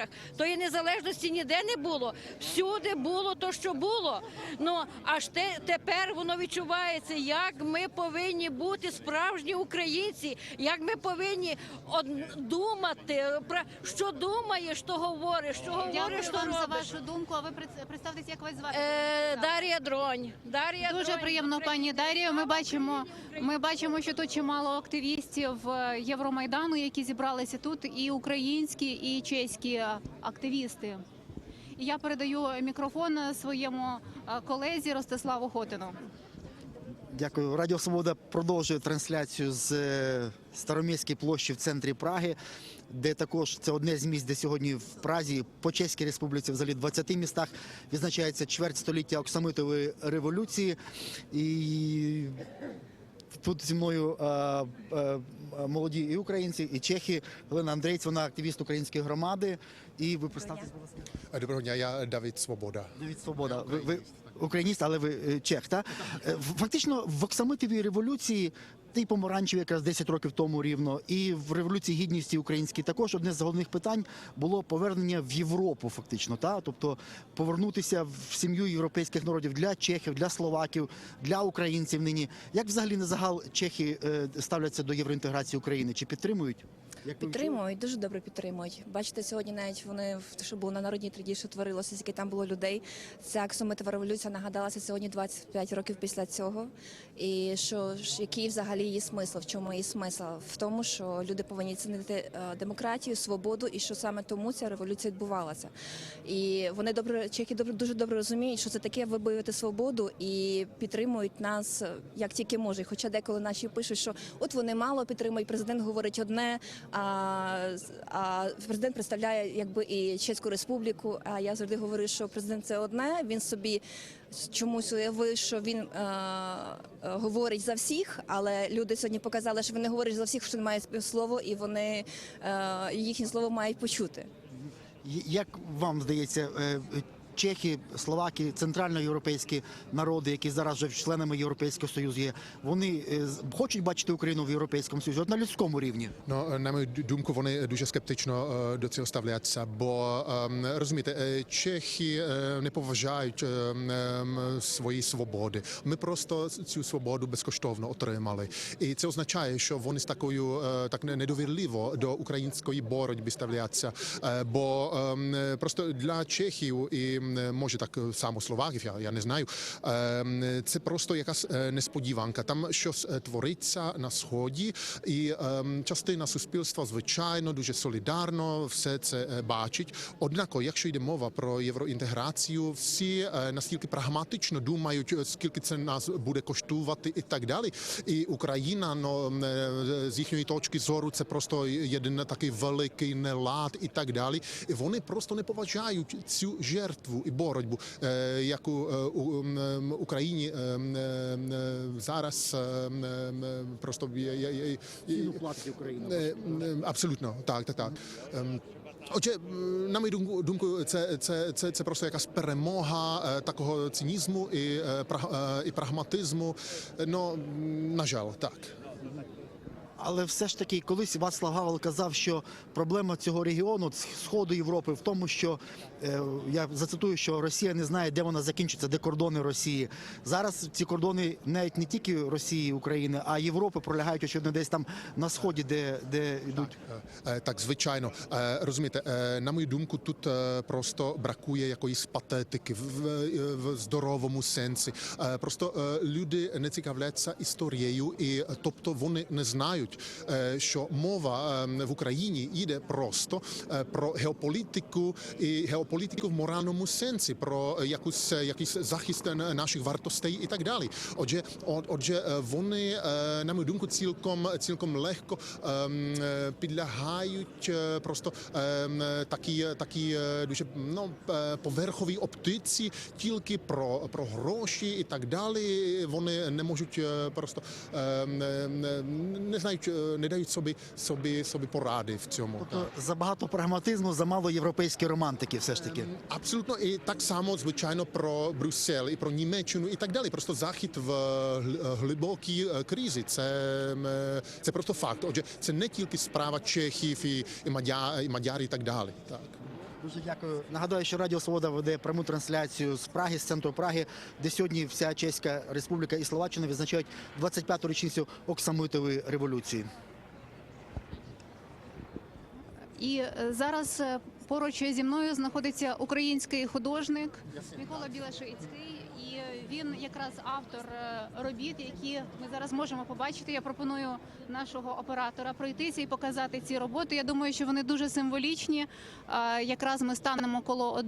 виборах, тої незалежності ніде не було. Всюди було то, що було. Ну, аж тепер воно відчувається, як ми повинні бути справжні українці, як ми повинні думати, про що думаєш, то говориш, що говориш, Дякую то вам за робиш. вашу думку. А ви представтеся, як вас звати? Дар'я Дронь. Дуже приємно, пані Дар'я. Ми бачимо, що тут чимало активістів Євромайдану, які зібралися тут, і українські, і чеські активісти. І я передаю мікрофон своєму колезі Ростиславу Хотину. Дякую. Радіо Свобода продовжує трансляцію з Староміської площі в центрі Праги, де також це одне з місць, де сьогодні в Празі, по Чеській Республіці, взагалі в 20 містах відзначається чверть століття Оксамитової революції. І тут зі мною молоді і українці, і чехи. Галина Андрійць, вона активіст української громади. І ви представтесь, будь ласка. Доброго дня, я Давид Свобода. Давид Свобода. Ви україніст, але ви чех, так? Фактично в Оксамитовій революції, та й помаранчеві якраз 10 років тому рівно, і в Революції Гідності українській також одне з головних питань було повернення в Європу фактично, так? Тобто повернутися в сім'ю європейських народів для чехів, для словаків, для українців нині. Як взагалі на загал чехи ставляться до євроінтеграції України? Чи підтримують? Підтримують, дуже добре підтримують. Бачите, сьогодні навіть вони, що було на Народній Траді, що творилося, скільки там було людей. Ця Оксамитова революція нагадалася сьогодні 25 років після цього. І що який взагалі її смисл, в чому її смисл? В тому, що люди повинні цінити демократію, свободу, і що саме тому ця революція відбувалася. І вони чехи дуже добре розуміють, що це таке вибоювати свободу, і підтримують нас як тільки можуть. Хоча деколи наші пишуть, що от вони мало підтримують, президент говорить одне, а президент представляє якби і Чеську Республіку. А я завжди говорю, що президент це одне. Він собі чомусь уявив, що він говорить за всіх, але люди сьогодні показали, що він не говорить за всіх, що він має слово, і вони їхнє слово мають почути. Як вам здається, чехи, словаки, центральноєвропейські народи, які зараз вже членами Європейського Союзу є, вони хочуть бачити Україну в Європейському Союзі, от на людському рівні? No, na moju думку, вони дуже скептично до цього ставляться, бо, розумієте, чехи не поважають свої свободи. Ми просто цю свободу безкоштовно отримали. І це означає, що вони з так недовірливо до української боротьби ставляться, бо просто для чехів і може так само словаків, я не знаю. Це просто якась несподіванка. Там щось твориться на Сході, і частина суспільства, звичайно, дуже солідарно все це бачить. Однак, якщо йде мова про євроінтеграцію, всі настільки прагматично думають, скільки це нас буде коштувати і так далі. І Україна, з їхньої точки зору, це просто один такий великий нелад і так далі. І вони просто не поважають цю жертву і боротьбу, яку в Україні зараз просто платить Україна. Абсолютно, так. Отже, на мою думку, це просто якась перемога такого цинізму і прагматизму. Ну, на жаль, так. Але все ж таки, колись Вацлав Гавел казав, що проблема цього регіону, Сходу Європи, в тому, що, я зацитую, що Росія не знає, де вона закінчиться, де кордони Росії. Зараз ці кордони навіть не тільки Росії, України, а Європи пролягають, очевидно, десь там на Сході, де йдуть. Так, звичайно. Розумієте, на мою думку, тут просто бракує якоїсь патетики в здоровому сенсі. Просто люди не цікавляться історією, і тобто вони не знають, що мова в Україні йде просто про геополітику і геополітику в моральному сенсі, про якийсь захист наших вартостей і так далі. Отже, вони, на мою думку, цілком легко підлягають просто такі дуже поверхові оптиці, тільки про гроші і так далі. Вони не можуть просто не знають, не дають собі поради в цьому. Тобто забагато прагматизму, замало європейської романтики все ж таки. Абсолютно. І так само, звичайно, про Брюссель і про Німеччину і так далі. Просто захід в глибокій кризі. Це просто факт. Отже, це не тільки справа чехів і мадярів і так далі. Так. Дуже дякую. Нагадаю, що Радіо Свобода веде пряму трансляцію з Праги, з центру Праги, де сьогодні вся Чеська Республіка і Словаччина відзначають 25-ту річницю Оксамитової революції. І зараз поруч зі мною знаходиться український художник Микола Білашицький. І він якраз автор робіт, які ми зараз можемо побачити. Я пропоную нашого оператора пройтися і показати ці роботи. Я думаю, що вони дуже символічні. Якраз ми станемо коло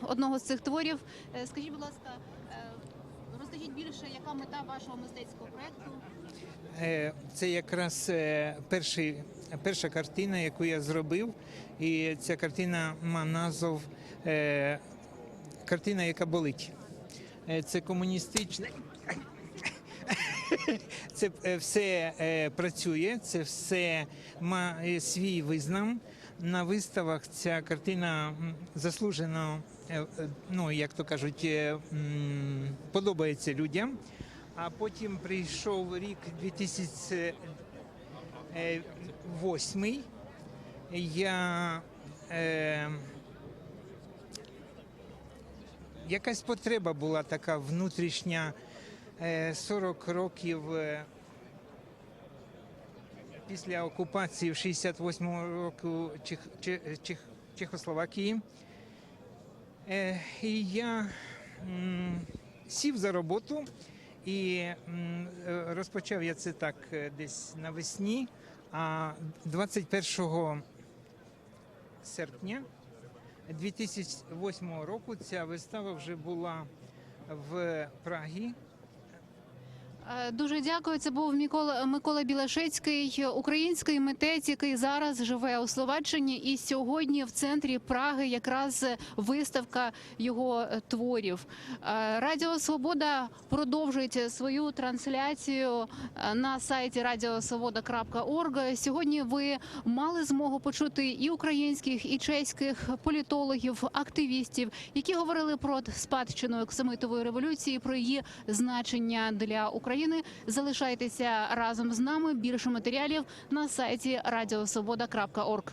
одного з цих творів. Скажіть, будь ласка, розкажіть більше, яка мета вашого мистецького проєкту? Це якраз перша картина, яку я зробив. І ця картина має назву «Картина, яка болить». Це комуністична. Це все працює, це все має свій визнам. На виставах ця картина заслужено, ну, як то кажуть, подобається людям. А потім прийшов рік 2008. Якась потреба була така внутрішня, 40 років після окупації в 68-му року Чехословакії. І я сів за роботу. І розпочав я це так десь навесні, а 21 серпня 2008 року ця вистава вже була в Прагі. Дуже дякую. Це був Микола Білашицький, український митець, який зараз живе у Словаччині. І сьогодні в центрі Праги якраз виставка його творів. Радіо Свобода продовжує свою трансляцію на сайті radiosvoboda.org. Сьогодні ви мали змогу почути і українських, і чеських політологів, активістів, які говорили про спадщину Оксамитової революції, про її значення для України. Залишайтеся разом з нами. Більше матеріалів на сайті radiosvoboda.org.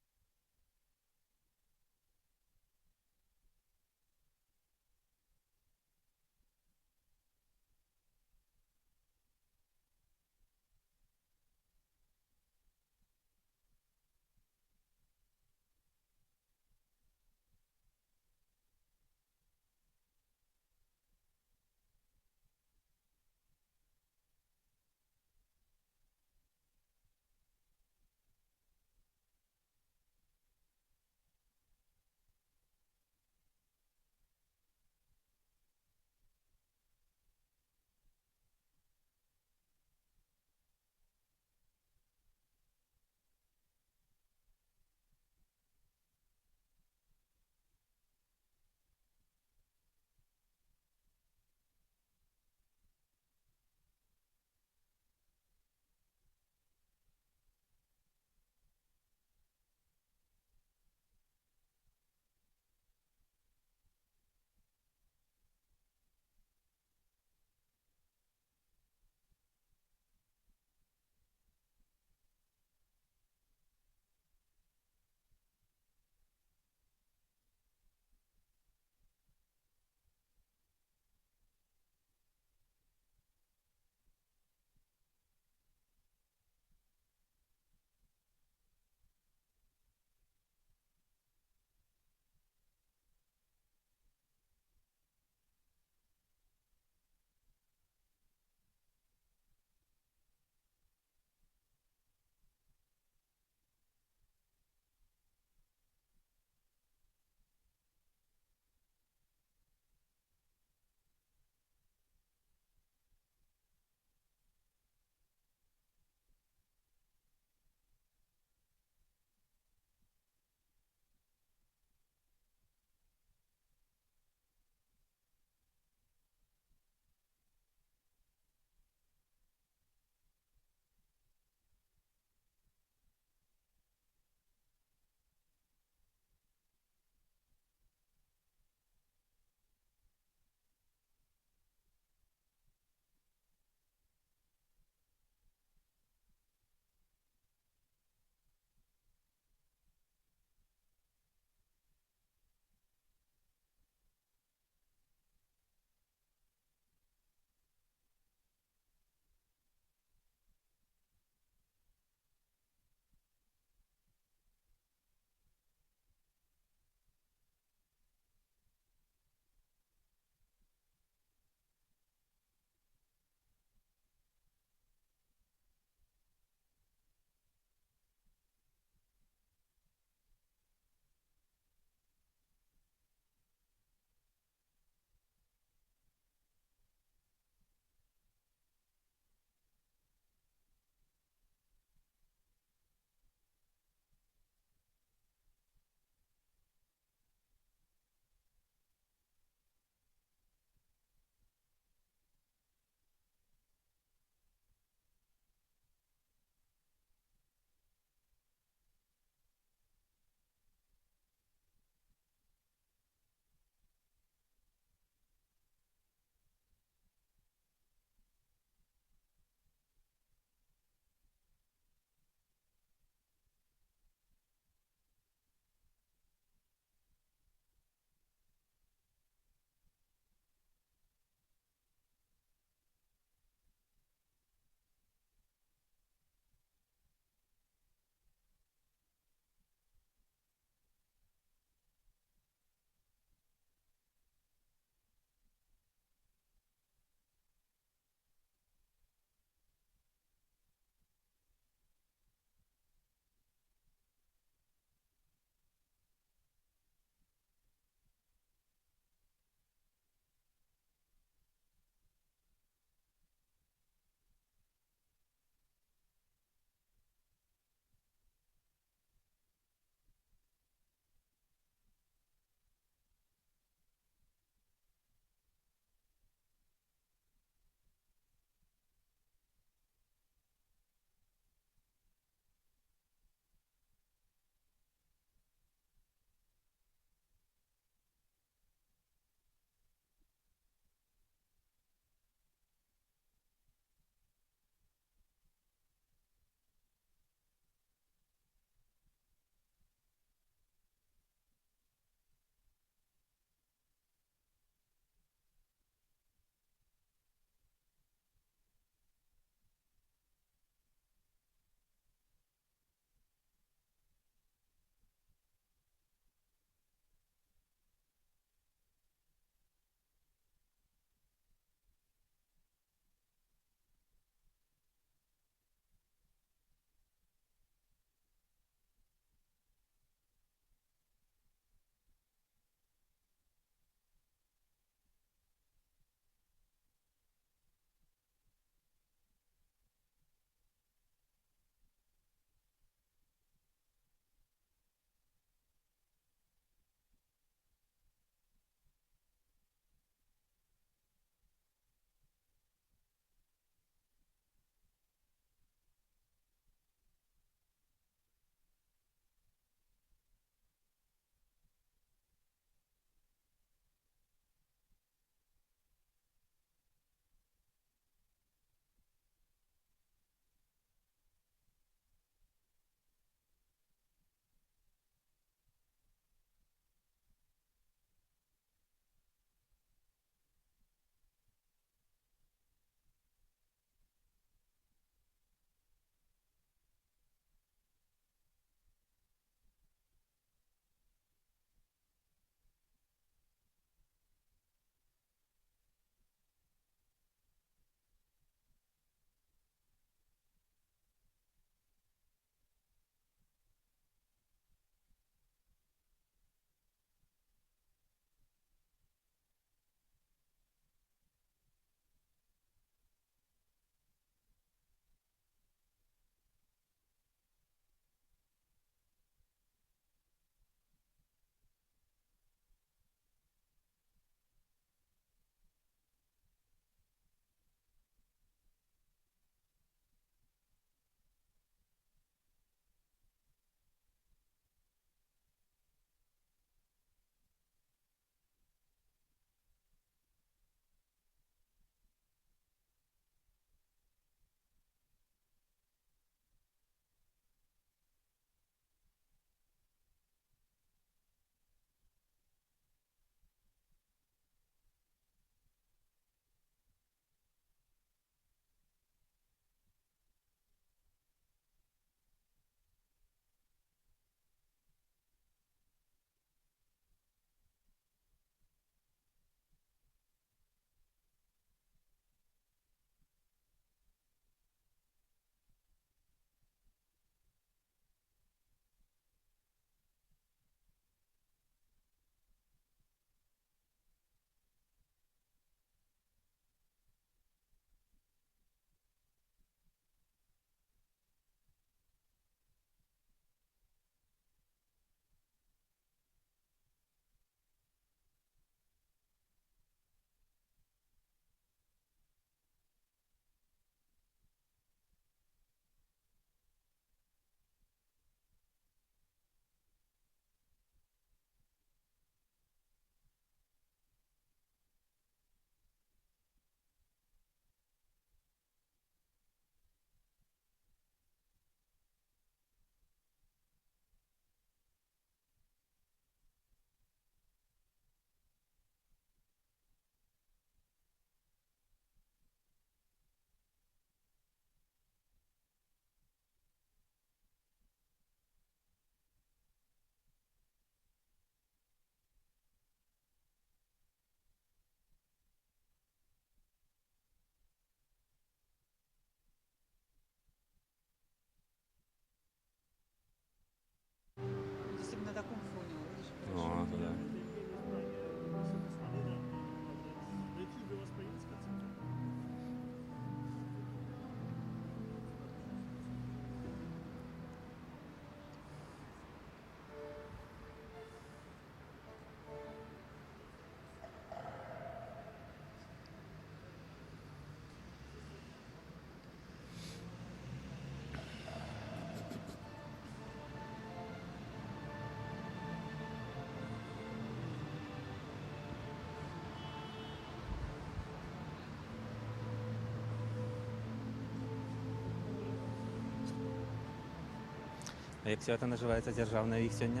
А як свято називається державне їх сьогодні?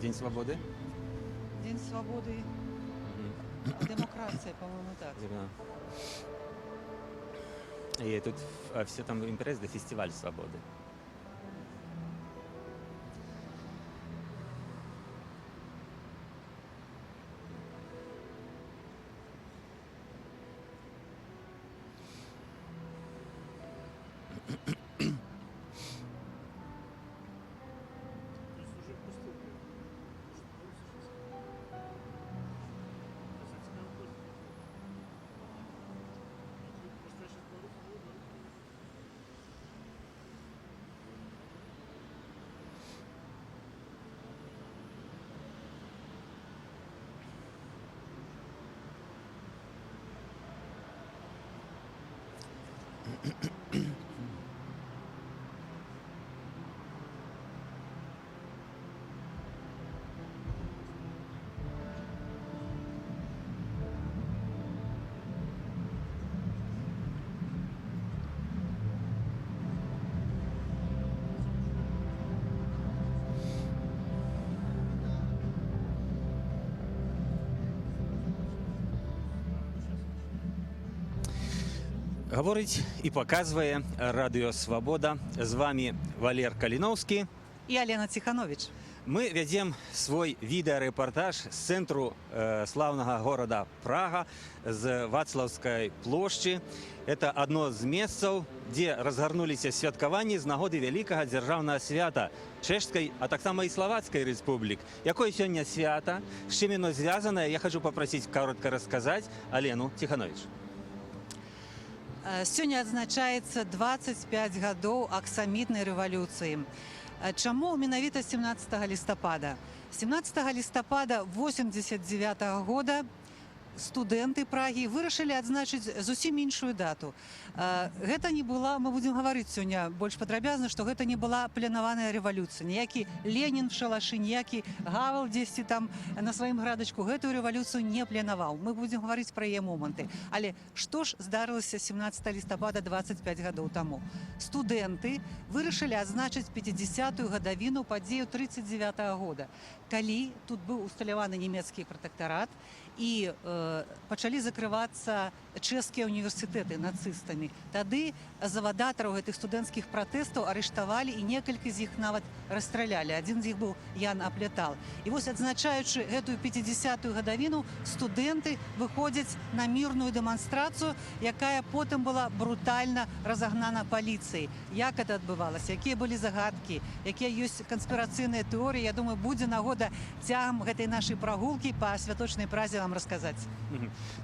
День свободи? День свободы, демократия, по-моему, так. Зерна. І тут все там імпрес, де фестиваль свободи. Говорить і показує Радіо Свобода. З вами Валер Каліновський. И Алена Тиханович. Ми ведемо свій відеорепортаж з центру славного города Прага, з Вацлавської площі. Це одно з місць, де розгорнулися святкування з нагоди великого державного свята Чешської, а так само і Словацької республік. Яке сьогодні свято, з чим воно зв'язане, я хочу попросити коротко розказати Алену Тиханович. Сёння адзначаецца 25 гадоў аксамітнай рэвалюцыі. Чаму менавіта 17 лістапада? 17 лістапада 89 года студэнты Прагі вырашылі адзначыць зусім іншую дату. Гэта не была, мы будзем гаварыць сёння больш падрабязна, што гэта не была планаваная рэвалюцыя. Ніякі Ленін в шалашы, ніякі Гавел дзесьці там на сваім градачку гэтую рэвалюцыю не планаваў. Мы будзем гаварыць пра яе моманты. Але што ж здарылася 17 лістапада 25 гадоў таму? Студэнты вырашылі адзначыць 50-ю гадавіну падзею 39 года, калі тут быў усталяваны нямецкі пратэктарат і пачалі закрывацца чэшскія універсітэты нацыстамі. Тады завадатараў гэтых студэнцкіх пратэстаў арыштавалі і некалькі з іх нават расстралялі. Адзін з іх быў Ян Аплетал. І вось адзначаючы гэтую 50-ю гадавіну, студэнты выходзяць на мірную дэманстрацыю, якая потым была брутальна разагнана паліцыяй. Як гэта адбывалася? Якія былі загадкі? Якія ёсць канспірацыйныя тэорыі? Я думаю, будзе нагода цягам гэтай нашай прагулкі па святочнай празе вам расказаць.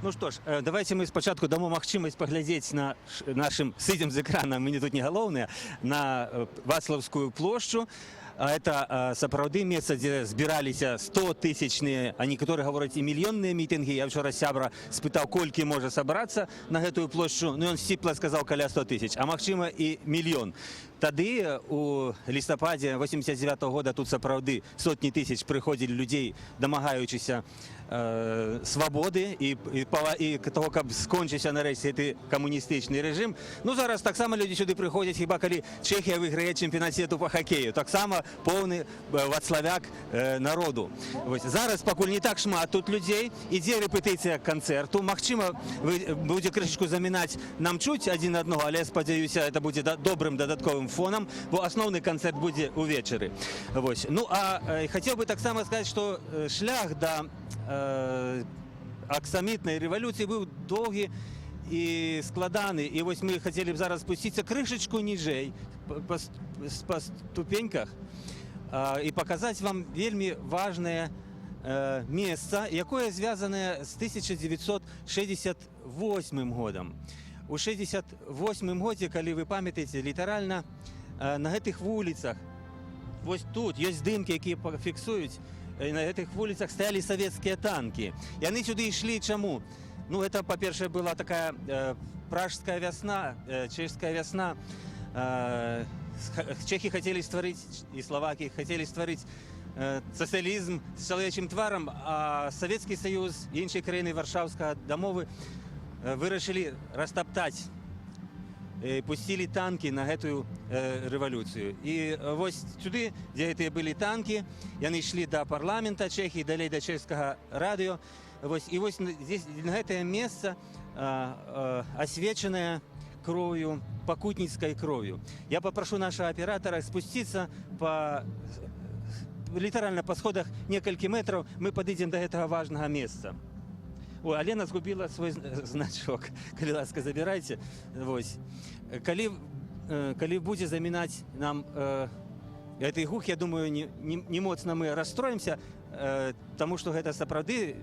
Ну что ж, давайте мы спочатку дамо магчымасць паглядзець на нашим сидим з экрана, мы не тут не галоўныя, на Вацлавскую плошчу. Это сапраўды месца, дзе збіраліся 100-тысячныя, а некаторыя гавораць і мільённыя мітынгі. Я вчора сябра спытаў, колькі можа сабрацца на гэтую плошчу. Ну, ён сціпла сказаў каля 100 тысяч, а магчыма і мільён. Тады у лістападзе 89 года тут сапраўды сотні тысяч прыходзілі людзей, дамагаючыся свабоды і того, каб скончыўся нарэшце гэты камуністычны рэжым. Ну, зараз таксама людзі сюды прыходзяць, хіба калі Чэхія выйграе чэмпіянат свету па хакею. Таксама поўны вацлавяк народу. Вось. Зараз пакуль не так шмат тут людзей, ідзе рэпетыцыя канцэрту. Магчыма, будзе крышачку замінаць нам чуць адзін аднаго, але, спадзяюся, это будзе добрым дадатковым фонам, бо асноўны канцэрт будзе ўвечары. Вось. Ну, а хацеў бы таксама сказаць, што шлях да аксамітнай рэвалюцыі быў доўгі і складаны. І вось мы хацелі б зараз спусціцца крышачку ніжэй па ступеньках і паказаць вам вельмі важнае месца, якое звязанае з 1968 годам. У 1968 годзе, калі вы памятаеце, літаральна на гэтых вуліцах, вось тут ёсць здымкі, якія фіксуюць, на гэтых вуліцах стаялі савецкія танкі. Яны сюды ішлі чаму? Ну, это, па-першае, была такая пражская вясна, чэшская вясна. Чэхі хацелі стварыць, і славакі хацелі стварыць сацыялізм з чалавечым тварам, а Савецкі Саюз і іншыя краіны Варшаўскага дамовы вырашылі растаптаць пустили танки на эту революцию. И вот сюда, где это были танки, они шли до парламента Чехии, далее до чешского радио. И вот здесь, на это место, освеченное кровью, покутницкой кровью. Я попрошу нашего оператора спуститься лiterально по сходах несколько метров, мы подойдем до этого важного места. О, Алена згубила свой значок. Коли ласка, забирайте. Вось. Коли будзе замінаць нам гэты гук, я думаю, не моцна мы расстроимся, тому што гэта сапраўды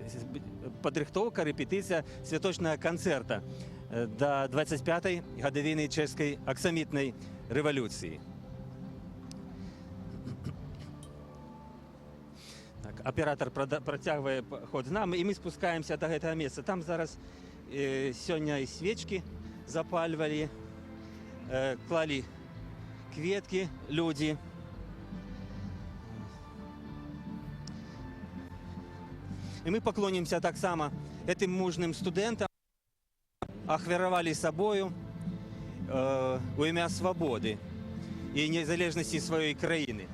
падрыхтоўка, рэпетыцыя святочнага канцэрта да 25-й гадавіны чэшскай аксамітнай рэвалюцыі. Оператор протягивает ход з нами, і ми спускаємося до гэтага места. Там зараз сёння і свечки запальвалі, клали кветки люди. І ми поклонимся так само этим мужным студентам, ахвяравали собою у ім'я свободи і незалежності своєї країни.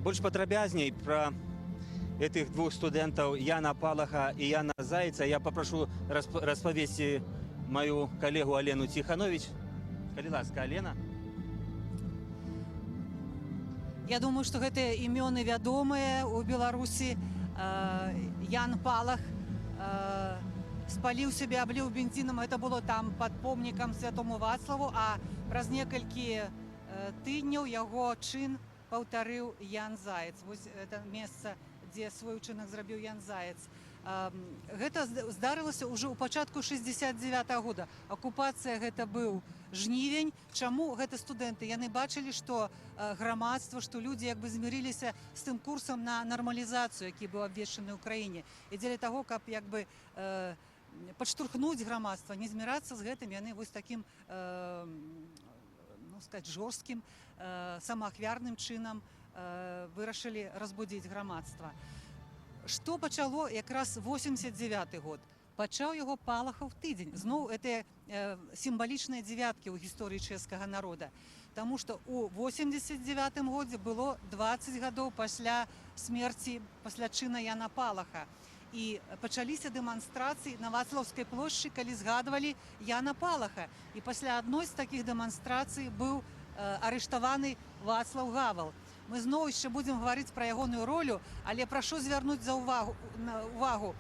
Больш падрабязней пра этих двух студэнтаў Яна Палаха і Яна Зайца я попрошу распавесці мою калегу Алену Тиханович. Калі ласка, Алена. Я думаю, што гэтыя імёны вядомыя ў Беларусі. Ян Палах спаліў сябе, абліў бензінам. Гэта было там пад помнікам Святому Вацлаву, а праз некалькі тыдняў яго чын паўтарыў Ян Заяц. Вось это месца, дзе свой учынак зрабіў Ян Заяц. Гэта здарылася ўжо ў пачатку 69-го года. Акупацыя гэта быў жнівень. Чаму гэта студэнты? Яны бачылі, што грамадства, што людзі як бы змірыліся з тым курсам на нармалізацыю, які быў абвешчаны ў краіне. І дзеля таго, каб як бы падштурхнуць грамадства, не змірацца з гэтым, яны вось такім жорсткім, самаахвярным чынам вырашылі разбудзіць грамадства. Што пачало якраз 89-й год? Пачаў яго Палахаў тыдзень. Зноў это сімвалічныя дзевяткі ў гісторыі чэшскага народа. Таму што ў 89-м годзе было 20 гадоў пасля смерці, пасля чына Яна Палаха. І пачаліся дэманстрацыі на Вацлаўскай плошчы, калі згадвалі Яна Палаха. І пасля адной з такіх дэманстрацый быў арыштаваны Вацлаў Гавал. Мы зноў яшчэ будзем гаварыць пра ягоную ролю, але прашу звярнуць увагу.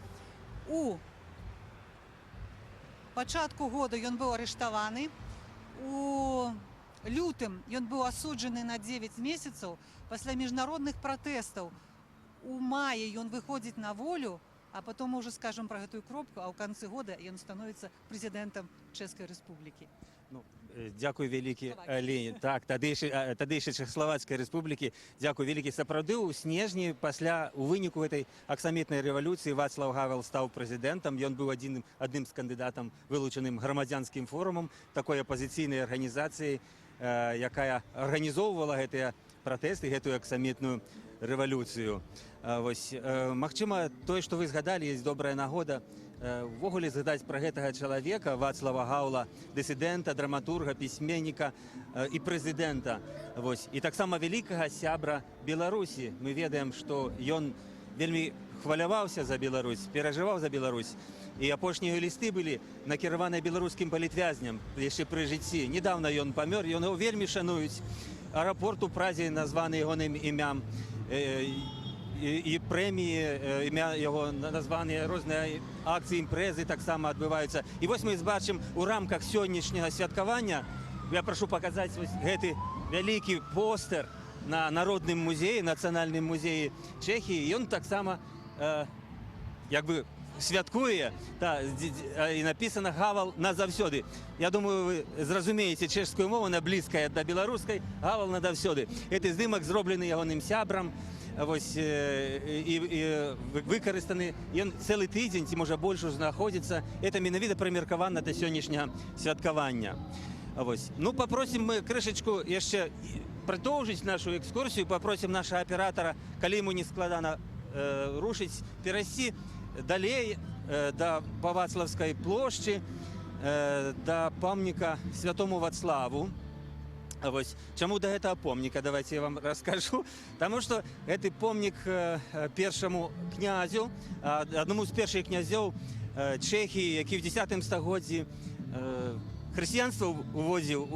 У пачатку года ён быў арыштаваны, у лютым ён быў асуджаны на 9 месяцаў, пасля міжнародных пратэстаў. У маі ён выходзіць на волю, а потом мы уже скажем про гэтую кропку, а ў канцы года ён становіцца прэзідэнтам Чэшскай Рэспублікі. Дзякуй вялікі, Алене. Так, тадыйшай Чэхаславацкай рэспублікі. Дзякуй вялікі. Сапраўды ў снежні у выніку гэтай аксамітнай рэвалюцыі Вацлаў Гавел стаў прэзідэнтам. Ён быў адным з кандыдатам, вылучаным грамадзянскім форумам, такой апазіцыйнай арганізацыі, якая арганізоўвала гэтыя пратэсты, гэтую аксамітную рэвалюцыю. Магчыма, тое, што вы згадалі, ёсць добрая нагода увогуле згадаць пра гэтага чалавека, Вацлава Гаўла, дысідэнта, драматурга, пісьменніка і прэзідэнта. І таксама вялікага сябра Беларусі. Мы ведаем, што ён вельмі хваляваўся за Беларусь, перажываў за Беларусь. І апошнія лісты былі накіраваныя беларускім палітвязням яшчэ пры жыцці. Недавно ён памёр, яго вельмі шануюць. Аэропорт у Празе названы ягоным імям. І прэміі, імя яго названыя, розныя акцыі, імпрэзы таксама адбываюцца. І вось мы бачым у рамках сённяшняга святкавання, я прашу паказаць гэты вялікі постэр на Народным музеі, Нацыянальным музеі Чэхіі. Ён таксама як бы святкуе, і напісана «Гавал назаўсёды». Я думаю, вы зразумееце чэшскую мову, она блізкая да беларускай. «Гавал назаўсёды». Гэты здымак зроблены ягоным сябрам, і выкарыстаны. Ён цэлы тыдзень, ці можа больш знаходзіцца. Это менавіта прымеркавана да сённяшняга святкавання. Ну, папросім мы крышачку яшчэ продовжити нашу екскурсію, попросимо нашого оператора, коли йому не складано рушити, перейти далі до Повацлавської площі, до пам'ятника Святому Вацлаву. Ось. Чому до цього пам'ятника, давайте я вам розкажу. Тому що це пам'ятник першому князю, одному з перших князів Чехії, який в 10 столітті християнство увозив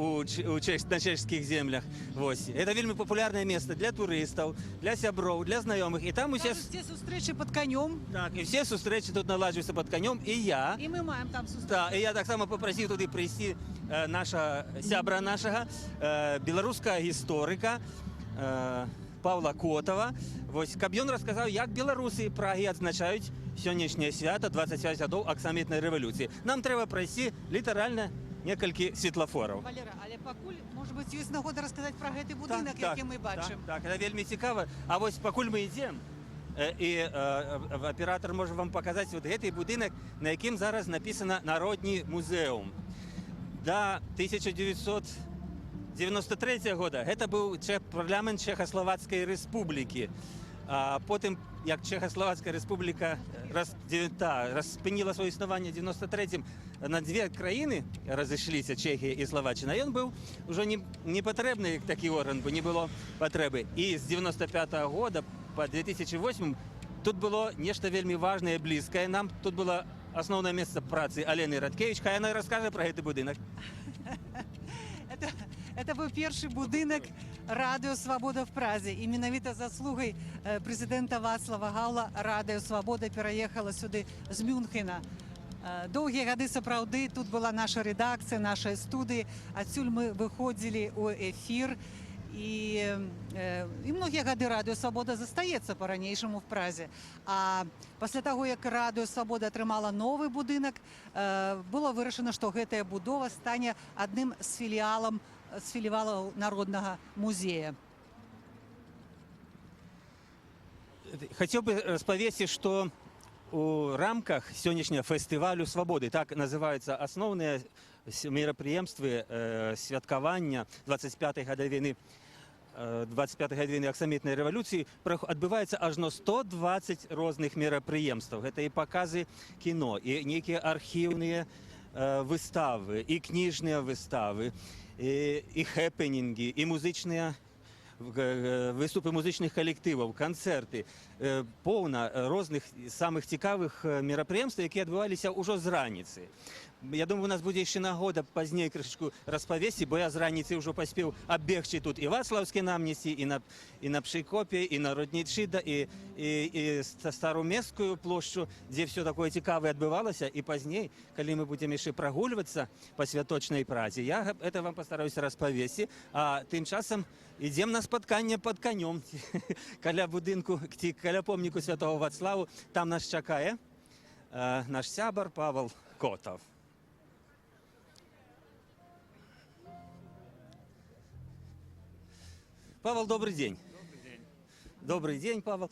на чешських землях. Ось. Це вельми популярне місце для туристів, для сябров, для знайомих. І там усі... Всі зустрічі під конем. Так, і всі зустрічі тут наладжуються під конем, і я. І ми маємо там зустрічі. Так, і я так само попросив туди прийти нашого сябра нашого, білоруського історика Павла Котова. Ось, каб він розказав, як білоруси Праги відзначають сьогоднішнє свято 25 років Оксамитної революції. Нам треба пройти літерально кілька світлофорів. Валера, але покуль, може бути, є нагода розказати про цей будинок, який ми бачимо. Так, це вельми цікаво. А ось покуль ми йдемо, і оператор може вам показати от цей будинок, на яким зараз написано Народний музеум. До 1993 року це був парламент Чехословацької республіки. А потім, як Чехословацька республіка розпинила своє існування в 93-му, на дві країни розійшлися, Чехія і Словаччина, і він був вже не потрібний такий орган, бо не було потреби. І з 95-го року по 2008 тут було нечто вельми важне і близьке нам. Тут було основне місце праці Олени Радкевич, хай вона розкаже про цей будинок. Це був перший будинок Радіо Свобода в Празі. І менавіта заслугай президента Вацлава Гавла Радіо Свобода переїхала сюди з Мюнхена. Довгі годи, сапраўды, тут була наша редакція, наша студія. Адсюль ми виходили у ефір. І многія годы Радіо Свобода застаецца по-ранейшаму в Празі. А пасля таго, як Радіо Свобода атрымала новы будынак, было вырашана, што гэтая будова стане адным з філіялаў Народнага музея. Хотел бы распавесці, што у рамках сённяшняга фестывалю свабоды, так называюцца асноўныя мерапрыемствы святкавання 25-й гадавіны 25-й гадавіны Аксамітнай рэвалюцыі, адбываецца ажно 120 розных мерапрыемстваў. Гэта і паказы кіно, і нейкія архіўныя выставы, і кніжныя выставы, і хэпенінгі, і музычныя выступы музычных калектываў, канцэрты, поўна розных самых цікавых мерапрыемстваў, якія адбываліся ўжо з раніцы. Я думаю, у нас будзе яшчэ нагода пазней крышачку распавесці, бо я з раніцы ўжо паспеў аббегчы тут і Вацлаўскі намнесі, і на Пшыкопе, і на Руднічыда, і Старомесскую плошчу, дзе все такое цікавае адбывалася. І пазней, калі мы будзем яшчэ прагульвацца па святочнай празе, я это вам пастараюся распавесці. А тым часам ідзем на спатканне пад канём каля будынку, каля помніку Святого Вацлаву. Там нас чакае наш сябар Павел Котов. Павел, добрый день. Добрый день. Добрый день, Павел.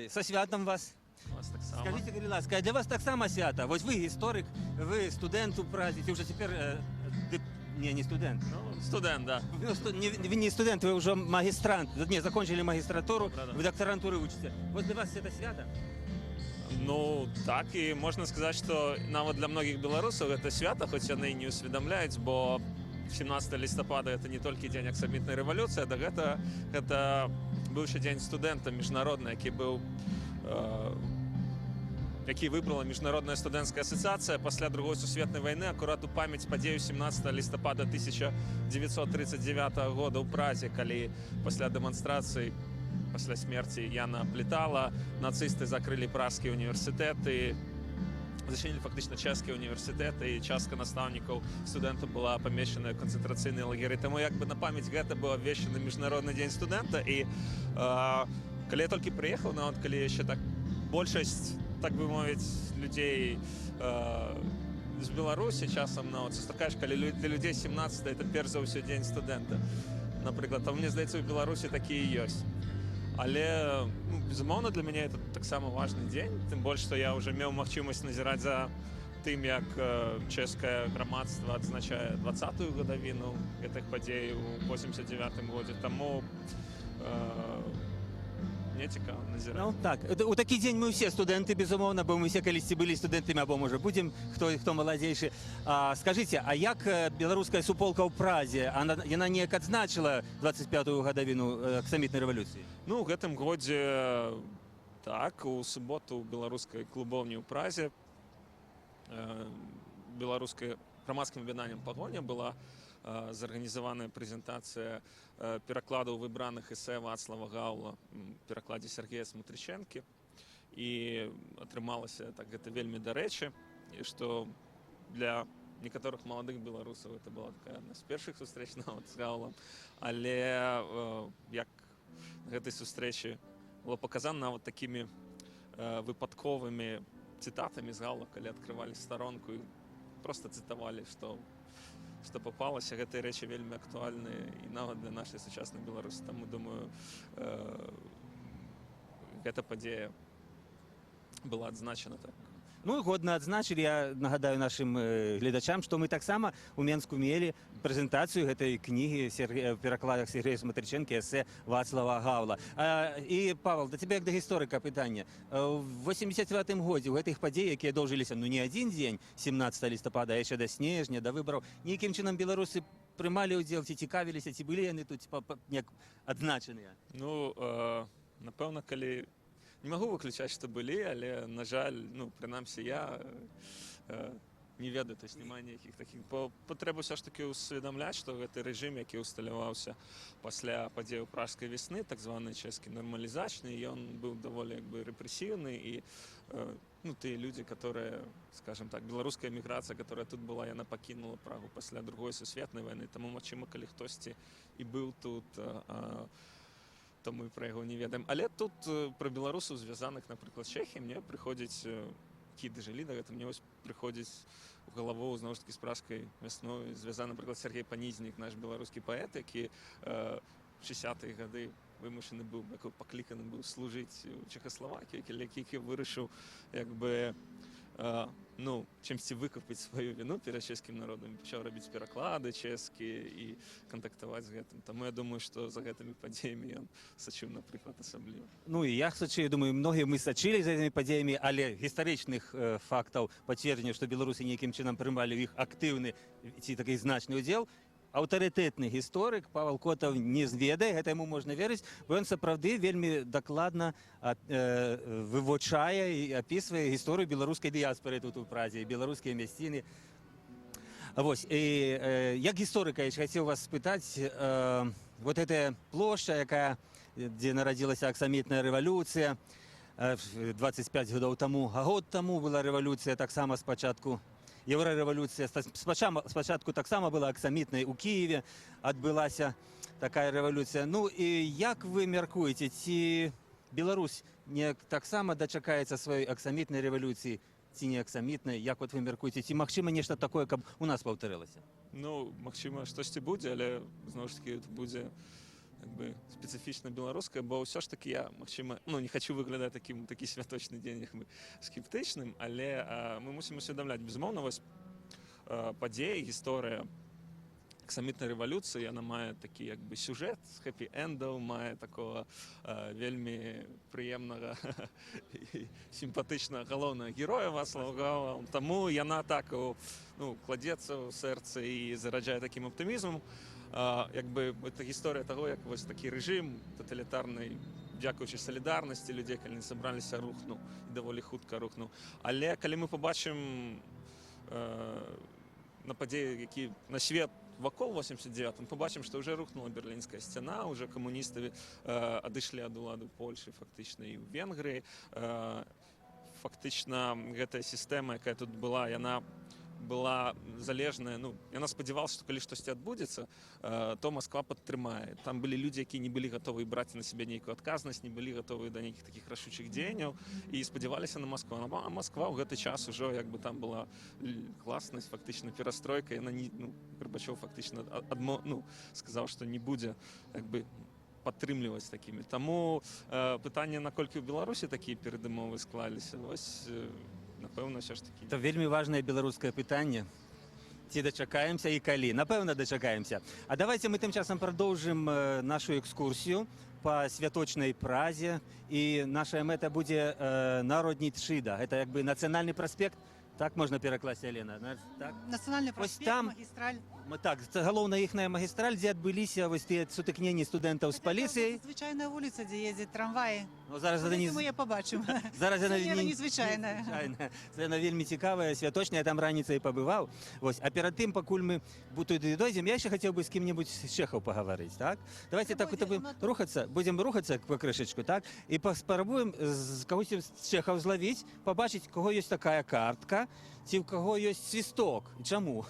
Со святом вас. Вас так само. Скажите, будь ласка, а для вас так само свято? Вот вы историк, вы студент у празднике, уже теперь... не студент. Ну, студент, да. Вы не студент, вы уже магистрант. Не, закончили магистратуру, Да-да. вы докторантуру учите. Вот для вас это свято? Ну, так, і можна сказати, що навіть для многих білорусів це свято, хоч вони і не усвідомляють, бо 17 листопада це не тільки День Оксамитної революції, а це був ще День студента міжнародний, який вибрала Міжнародна студентська асоціація після Другої світової війни, акурат у пам'ять подію 17 листопада 1939 року у Празі, коли після демонстрації, після смерті Яна Плітала, нацисти закрили Празький університет і зачинили фактично чеський університет, і частка наставників студентів була поміщена в концентраційні лагері. Тому якби на пам'ять гэта був обвещений Міжнародний день студента. І коли я тільки приїхав, ну, коли ще так більшість, так би мовити, людей з Білорусі часом, ну, це така ж, коли для людей 17 це перш за все День студента. Наприклад, там, мені здається, в Білорусі такі і є. Але, ну, безумовно, для мене це так само важний день, тим більше, що я вже мав можливість назирати за тым, як чэшскае грамадства адзначае 20-ю гадавіну гэтых падзей у 89-м годзе. Таму мне цікава назіраць. Ну так, у такі дзень мы ўсе студэнты, безумоўна, бо мы ўсе калісьці былі студэнтамі, або можа будзем, хто маладзейшы. Скажыце, а як беларуская суполка ў Празе, яна неяк адзначыла 25-ю гадавіну аксамітнай рэвалюцыі? Ну, у гэтым годзе так, у суботу ў беларускай клубоўні ў Празе беларускай грамадскім аб'яднаннем «Пагоня» была зарганізаваная прэзентацыя перакладаў выбраных эсэ Вацлава Гаўла у перакладзе Сергея Смотрычэнкі. І атрымалася так гэта вельмі дарэчы, і што для некаторых маладых беларусаў это была такая адна з першых сустрэч нават з Гаўлам. Але як на гэтай сустрэчы было паказана нават такімі выпадковымі цытатамі з Гаўла, калі адкрывалі старонку і проста цытавалі, што папалася. Гэтыя рэчы вельмі актуальныя і нават для нашай сучаснай Беларусі. Таму, думаю, гэта падзея была адзначана так. Ну, годна адзначылі. Я нагадаю нашым гледачам, што мы таксама у Менску мелі прэзентацыю гэтай кнігі ў перакладах Сергея Смотрычэнкі эсэ Вацлава Гаўла. І, Павел, да цябе як да гісторыка пытанне. У 89-м годзе ў гэтых падзей, якія доўжыліся не адзін дзень, 17 лістапада, а яшчэ да снежня, да выбараў, нейкім чынам беларусы прымалі ўдзел, ці цікавіліся, ці былі яны тут як адзначаныя? Ну, напэўна, калі не магу выключаць, што былі, але, на жаль, ну, прынамсі, я не ведаю, то есть няма ніякіх такіх. Трэба ўсё ж такі усведамляць, што гэты рэжым, які усталяваўся пасля падзеяў пражскай весны, так званы чэшскі нармалізачны, ён быў даволі як бы рэпрэсіўны, і ну, тыя людзі, которые, скажем так, беларуская эміграцыя, которая тут была, яна пакінула Прагу пасля другой сусветнай вайны. Таму, магчыма, калі хтосьці і быў тут, то мы пра яго не ведаем. Але тут пра беларусаў, звязаных, напрыклад, Чэхіі, мне прыходзіць, які дажылі да гэта, мне вось прыходзіць у галаву, зноў ж такі, з пражскай вясной звязаны, напрыклад, Сергей Панізнік, наш беларускі паэт, які ў 60-е гады вымушаны быў, пакліканы быў служыць у Чехаславакіі, які вырашыў як бы ну, чымсьці выкупіць сваю віну перад чэшскім народам, пачаў рабіць пераклады чэшскія і кантактаваць з гэтым. Таму я думаю, што за гэтымі падзеямі ён сачыў, напрыклад, асабліва. Ну і я сачыў, думаю, многія мы сачылі за гэтымі падзеямі, але гістарычных фактаў пацверджання, што беларусы нейкім чынам прымалі ў іх актыўны ці такі значны ўдзел, аўтарытэтны гісторык Павел Котаў не зведае, гэта яму можна верыць, бо ён сапраўды вельмі дакладна вывучае і апісвае гісторыю беларускай дыяспоры тут у Празе, беларускія мясціны. Вось, і як гісторыка, я хацеў вас спытаць, вот гэтая плошча, якая, дзе нарадзілася аксамітная рэвалюцыя, 25 гадоў таму, а год таму была рэвалюцыя таксама спачатку, Еўрарэвалюцыя спачатку таксама была аксамітнай у Кіеве, адбылася такая рэвалюцыя. Ну і як вы мяркуеце, ці Беларусь не таксама дачакаецца сваёй аксамітнай рэвалюцыі, ці не аксамітнай, як вот вы мяркуеце, ці магчыма нешта такое, каб у нас паўтарылася? Ну, магчыма, штосьці будзе, але зноў ж такі будзе спецыфічна беларуская, бо ўсё ж такі я, магчыма, ну, не хачу выглядаць такі святочны дзень, як мы скептычным, але мы мусім усведамляць, безумоўна, вось падзеі, гісторыя аксамітнай рэвалюцыі, яна мае такі як бы сюжэт з хэпі-эндаў, мае такого вельмі прыемнага і сімпатычнага галоўнага героя Вацлава Гаўла, таму яна так кладзецца ў сэрца і зараджае такім аптымізмам. Як бы это гісторыя таго, як вось такі рэжым таталітарны, дзякуючы салідарнасці людзей, калі не сабраліся, рухнуў, і даволі хутка рухнуў. Але калі мы пабачым на падзеі, які на свет вакол 89-м, побачым, што ўжо рухнула берлінская сцяна, ўжо камуністы адышлі ад улады ў Польшы, фактычна і ў Венгрыі. Фактычна гэтая сістэма, якая тут была, яна была залежная, ну, яна спадзявалася, што калі штосьці адбудзецца, то Масква падтрымае. Там былі людзі, якія не былі гатовы браць на сябе нейкую адказнасць, не былі гатовы да нейкіх такіх рашучых дзеянняў і спадзяваліся на Маскву. А Масква ў гэты час ужо як бы там была класнасць, фактычна перастройка, яна не, ну, Гарбачоў фактычна сказаў, што не будзе як бы падтрымліваць такімі. Таму пытанне, наколькі ў Беларусі такія перадумовы склаліся, вось Напевно, все ж таки. Це вельми важне білоруське питання. Ці дочекаємося і коли? Напевно, дочекаємося. А давайте ми тим часом продовжимо нашу екскурсію по святочній Празі. І наша мета буде Народні Тшида. Це якби національний проспект. Так можна перекласти, Елена? Так? Национальный проспект, там- магистраль. Так, це головна їхня магістраль, де відбулися ось ті сутикнення студентів з поліцією. Это звичайная вулиця, де їздять трамваї. Ну, зараз Ми вони її побачимо. Зараз Це вона не незвичайне. Це вона вельми цікава, святочна, я там раніцею побував. Ось, а перед тим, поки ми туди дойдемо, я ще хотів би з ким-небудь з чехів поговорити, так? Давайте так будемо рухатися по кришечку, так? І спробуємо з когось з чехів зловити, побачити, у кого є така картка, чи в кого є свисток. Чому?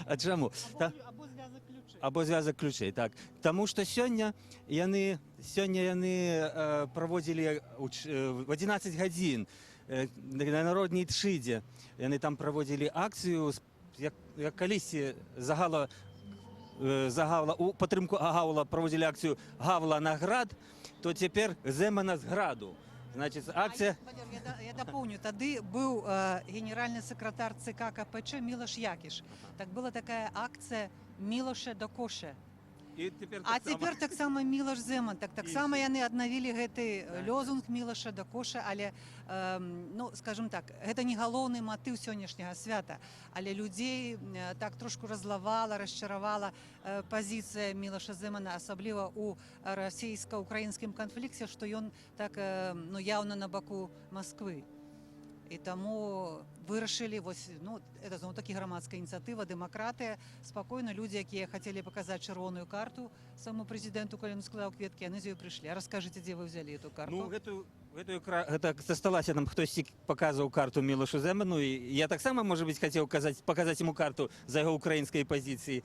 А чому? Або зв'язок ключей. Або зв'язок ключей, так. Тому що сьогодні вони проводили в 11 годин на Народній Тшиді. Вони там проводили акцію, як колись Гавла, у підтримку Гавла проводили акцію «Гавла на град», то тепер «Земана з граду». Значить, акція... Валер, я дополню, тады был генеральный секретарь ЦК КПЧ Милош Якиш. Так была такая акция «Милоше до коше». І тепер А тепер так само Мілош Земан. Так само яны аднавілі гэты лозунг Мілоша да коша, але ну скажем так, гэта не галоўны матыў сённяшняга свята, але людзей так трошку разлавала, расчаравала пазіцыя Мілоша Земана, асабліва у расійска-украінскім канфлікце, што ён так ну яўна на баку Масквы. І таму вырашылі вось ну это зноў такі грамадская ініцыятыва, дэмакратыя, спакойна людзі, якія хацелі паказаць чырвоную карту самому прэзідэнту, калі ён складаў кветкі, яны з ёй прыйшлі. А раскажыце, дзе вы ўзялі эту карту? Ну, гэта засталася нам хтосьці паказваў карту Мілошу Земану, і я таксама, можа быць, хацеў паказаць яму карту за яго украінскай пазіцыі.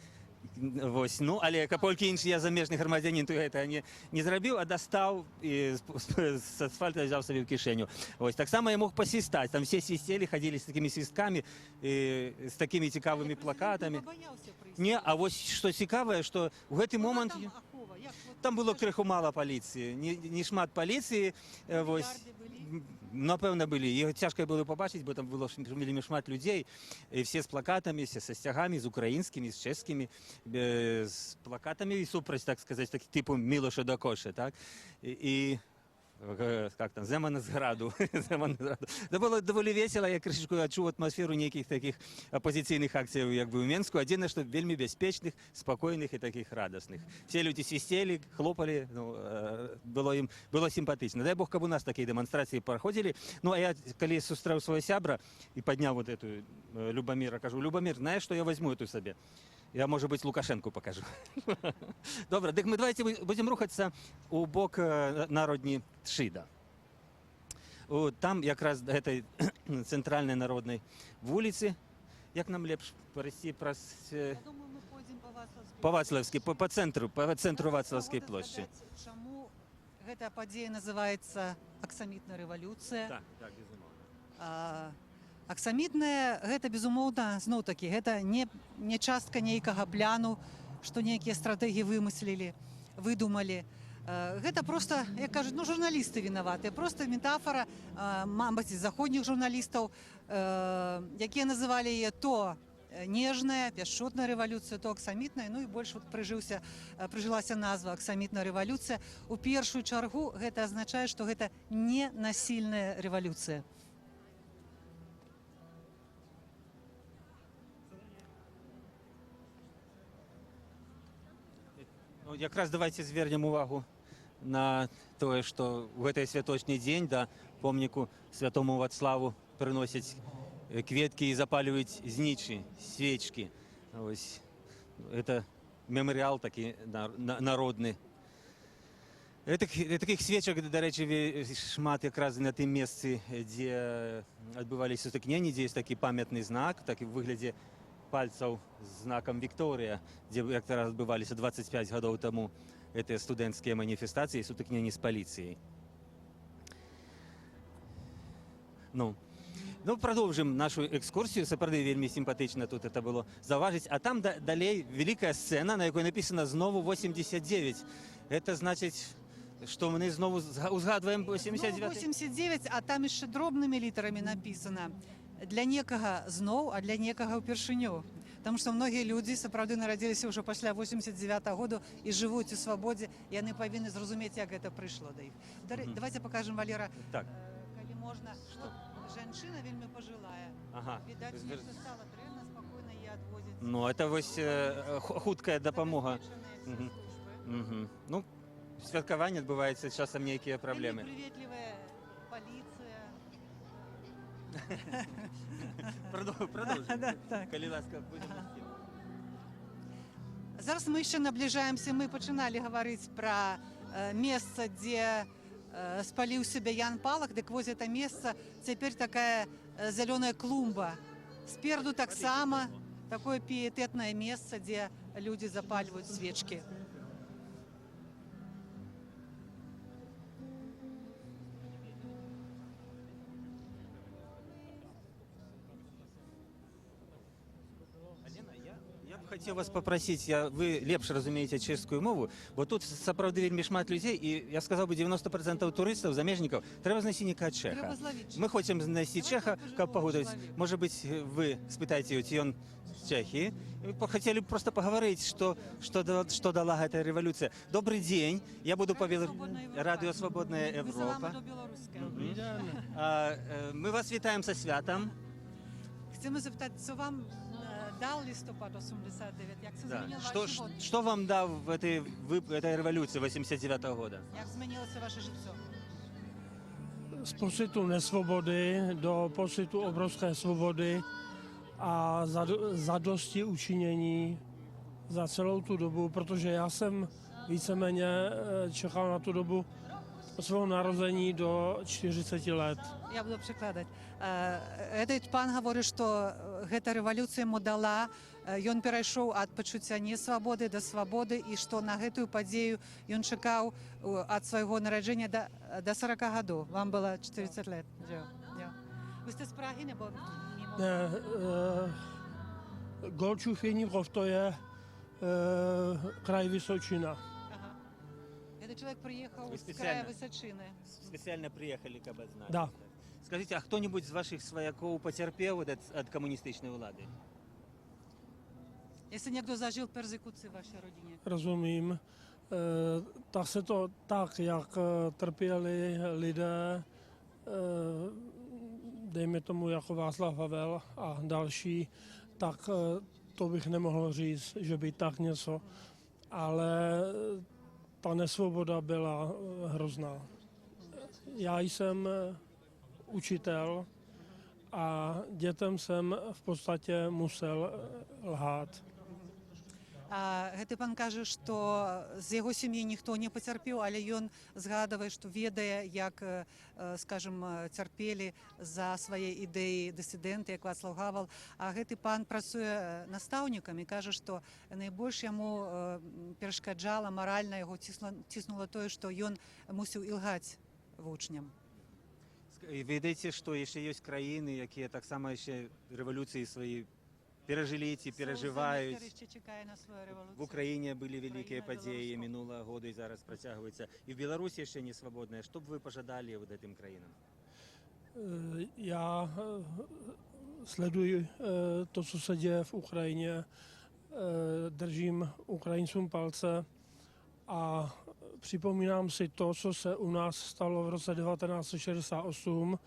Вось, ну, але колькі іншы я замежны грамадзянін, то гэта не зрабіў, а дастаў і з асфальта взяў сабе ў кішэню. Вось, таксама я мог пасвістаць, там все свісцелі, хадзілі з такімі свісткамі, з такімі цікавымі плакатамі. Не, а вось што цікавае, што ў гэты момант там было крыху мала паліцыі, не шмат паліцыі, вось. Напэўна, былі. І цяжка было пабачыць, бо там было вельмі шмат людзей, і все з плакатамі, все са сцягамі, з украінскімі, з чэшскімі, з плакатамі і супраць, так сказаць, такі типу Мілоша да коша, так? І как там, Земана з граду. Це було доволі весело, я крышечку адчуў атмасферу нейкіх таких апозіцыйных акцыяў, як бы, у Менску. Адзінае, што вельмі бяспечных, спакойных і таких радасных. Все людзі свісцелі, хлопалі, ну, было сімпатычна. Дай Бог, каб у нас такія дэманстрацыі праходзілі. Ну, а я, калі сустрэў свайго сябра і падняў вот эту Любаміра, кажу: Любамір, знаеш, што я возьму эту сабе? Я, може бути, Лукашенку покажу. Добре, так ми давайте будемо рухатися у бок Народні Тшида. Там якраз этой центральной народной вулиці. Як нам лепш перейти Я думаю, ми пойдемо по Вацлавській, по центру Вацлавської площі. Чому гэта падзея называецца аксамітная рэвалюцыя? Так, безумоўна. Аксамітная гэта безумоўна зноў-такі гэта не частка нейкага пляну, што нейкія стратэгіі выдумалі. Гэта проста, як кажуць, ну журналісты вінаватыя, проста метафора, мабыць, заходніх журналістаў, якія называлі яе то нежная, пяшчотная рэвалюцыя, то аксамітная, ну і больш вот прыжылася назва аксамітная рэвалюцыя. У першую чаргу гэта азначае, што гэта не насільная рэвалюцыя. Ну, якраз давайте звернем увагу на тое, што ў гэты святочны дзень да помніку святому Вацлаву прыносяць кветкі і запальваюць знічы, свечкі. Ось, это мемарыял такі народны. Таких свечак, дарэчы, шмат якраз на тым месцы, дзе адбываліся сутыкненні, дзе ёсць такі памятны знак, так і ў выглядзе пальцаў з знакам Вікторыя, дзе якраз адбываліся 25 гадоў таму гэтыя студэнцкія маніфестацыі і сутыкненні з паліцыяй. Ну, продовжимо нашу екскурсію. Сапраўды вельмі симпатично тут это было заўважыць. А там далей великая сцена, на якой написано знову 89. Это значит, что мы знову узгадываем 89. 89, а там еще дробными литерами написано для некага зноў, а для некага ўпершыню. Таму што многія людзі сапраўды нарадзіліся ўжо пасля 89-го году і жывуць у свабодзе, і яны павінны зразумець, як гэта прыйшло да іх. Давайте покажем, Валера, Так. калі можна. Жанчына вельмі пажылая. Ага. Відаць, нешта стала дрэнна, спакойна яе адвозяць. Ну, это вось хуткая дапамога. Мгм. Мгм. Ну, святкаванне адбываецца, часам нейкія праблемы. Прыветлівая паліцыя. Продолжим. Так. Калі ласка, будем ісці. Зараз мы яшчэ набліжаемся, мы пачыналі гаварыць пра месца, дзе спаліў сябе Ян Палах, дык вось гэта месца цяпер такая зялёная клумба. Спераду таксама такое піетэтнае месца, дзе людзі запальваюць свечкі. Я б хацеў вас папрасіць, вы лепш разумееце чэшскую мову, бо тут сапраўды вельмі шмат людзей, і я сказаў бы 90% турыстаў, замежнікаў, трэба знайсці некага чэха. Трэба злавіць. Мы хочам знайсці Давай чэха, папажывем, каб пагутарыць. злавім. Можа быць, вы спытаеце, ці ён з Чэхіі. Хацелі б проста пагаварыць, што дала гэтая рэвалюцыя. Добрый дзень, я буду Радыё Свабодная Европа. Мы вас вітаем са святам. Chcemy zapytać, co wam dał listopad 89? Jak się Да. zmienił Што, wasz żywot? што вам даў этой рэвалюцыі 89-го года? Jak zmieniło się wasze życie? Z pocitu nesvobody do pocitu obrovské svobody a zadosti učinění za celou tu dobu, protože já jsem víceméně čekal na tu dobu od svého narození do 40 let. Я буду прыкладаць. Этот пан гаворыць, што гэта рэвалюцыя яму дала, ён перайшоў ад пачуцця несвабоды да свабоды і што на гэтую падзею ён чакаў ад свайго нараджэння да 40 гадоў. Вам было 40 лет. Вы сте з Праги, nebo mimo? Ne, Golčův Jeníkov, to je kraj Vysočina. Ага. Этот человек приехал Вы з края специально? Высочины. Специально приехали, каб знать. Да. Скажите, а кто-нибудь из ваших свояков потерпел от коммунистичной влады? Если někdo zažil persekuci v vaší rodině. Rozumím. Tak se to tak, jak trpěli lidé, dejme tomu jako Václav Havel a další, tak to bych nemohl říct, že by tak něco. Ale ta nesvoboda byla hrozná. Já jsem učitel a dětem jsem v podstatě musel lhát. Гэты пан кажа, што з яго сям'і ніхто не пацярпеў, але ён згадвае, што ведае, як, скажем, цярпелі за свае ідэі дысідэнты, як Вацлаў Гавал. А гэты пан працуе настаўнікам і кажа, што найбольш яму перашкаджала маральна, яго ціснула тое, што ён мусіў ілгаць вучням. Ведаеце, што яшчэ ёсць краіны, якія таксама яшчэ рэвалюцыі свае перажылі ці перажываюць. В Украіне былі вялікія падзеі мінулага года і зараз працягваюцца. І в Беларусі яшчэ не свабодная. Што б вы пажадалі вот гэтым краінам? Já sleduji to, co se děje v Ukrajině, držím Ukrajincům palce a připomínám si to, co se u nás stalo v roce 1968,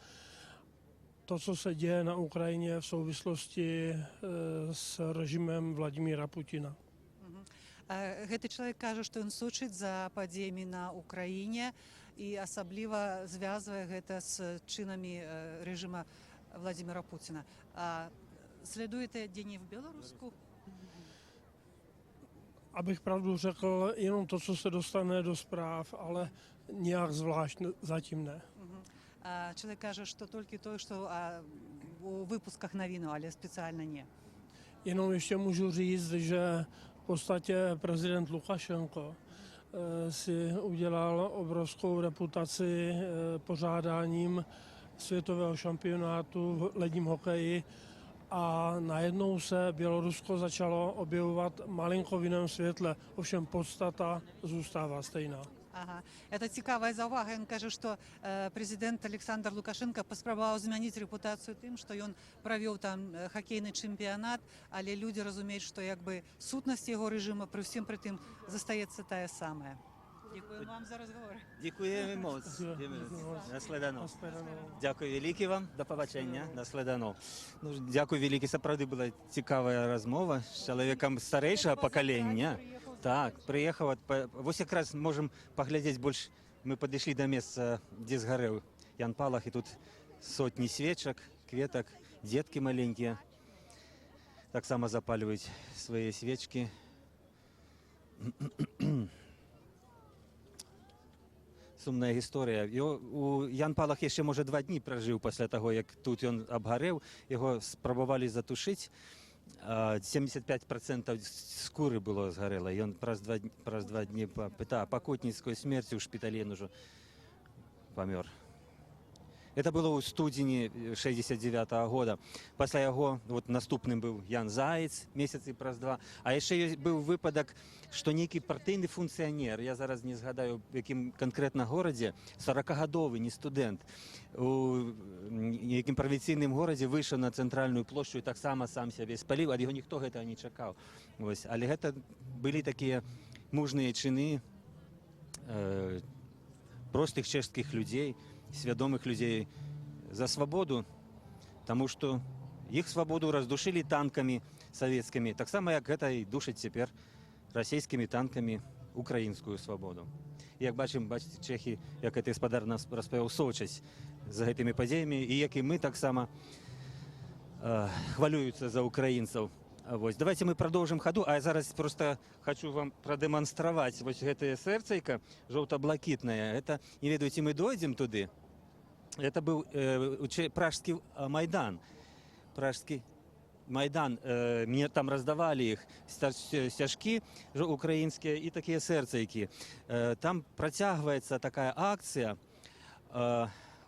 to, co se děje na Ukrajině v souvislosti s režimem Vladimíra Putina. Гэты чалавек кажа, што ён сочыць за падзеямі на Украіне і асабліва звязвае гэта з чынамі рэжыма Владимира Путина. Следуєте День в Білоруску? Abych pravdu řekl, jenom to, co se dostane do zpráv, ale nějak zvlášť zatím ne. Чалавек кажа, што толькі тое, што у выпусках навіну, але спецыяльна не. Jenom ještě můžu říct, že v podstatě prezident Lukašenko si udělal obrovskou reputaci pořádáním světového šampionátu v ledním hokeji a najednou se Bělorusko začalo objevovat malinko v jiném světle, ovšem podstata zůstává stejná. Ага. Это цікавая заўвага. Ён кажа, што прэзідэнт Александр Лукашенко паспрабаваў змяніць рэпутацыю тым, што ён правёў там хакейны чэмпіянат, але людзі разумеюць, што як бы сутнасць яго рэжыма пры ўсім пры тым застаецца тая самая. Дякую вам за разговор. Дякуємо моц. Дякую. Наследано. Наследано. Дякую велике вам. До побачення. Наследано. Ну, дякую велике. Сапраўды була цікавая розмова з чоловіком старейшого покоління. Так, приїхав. Ось якраз можемо поглядіти більше. Ми підійшли до місця, де згорів Ян Палах, і тут сотні свічок, квіток, дітки маленькі. Так само запалюють свої свічки. Сумна історія. Ян Палах ще, може, 2 дні прожив після того, як тут він обгорів. Його спробували затушити. 75% скури було згоріло. І він праз 2 дні покутницькою смертю в шпиталі він уже помер. Це було у студені 69-го года. Після його наступним був Ян Заєць, місяці праз 2. А ще був випадок, що некий партійний функціонер, я зараз не згадаю, в якому конкретно місті, 40-годовий, не студент, у якому провінційному місті вийшов на центральну площу і так само сам себе спалив, а його ніхто цього не чекав. Ось. Але це були такі мужні чини простих чеських людей, свідомих людей за свободу, тому що їх свободу роздушили танками совєтськими, так само, як це і душить тепер російськими танками українську свободу. І як бачите, чехи, як це господар нас розповів, сочать за цими подіями, і як і ми так само хвилюються за українців. Ось. Давайте ми продовжимо ходу, а я зараз просто хочу вам продемонструвати ось це серцейко жовто-блакитне. Це, не ведаєте, ми дойдемо туди. Це був Пражський Майдан. Пражський Майдан. Мені там роздавали їх стяжки українські і такі серцейки. Там протягується така акція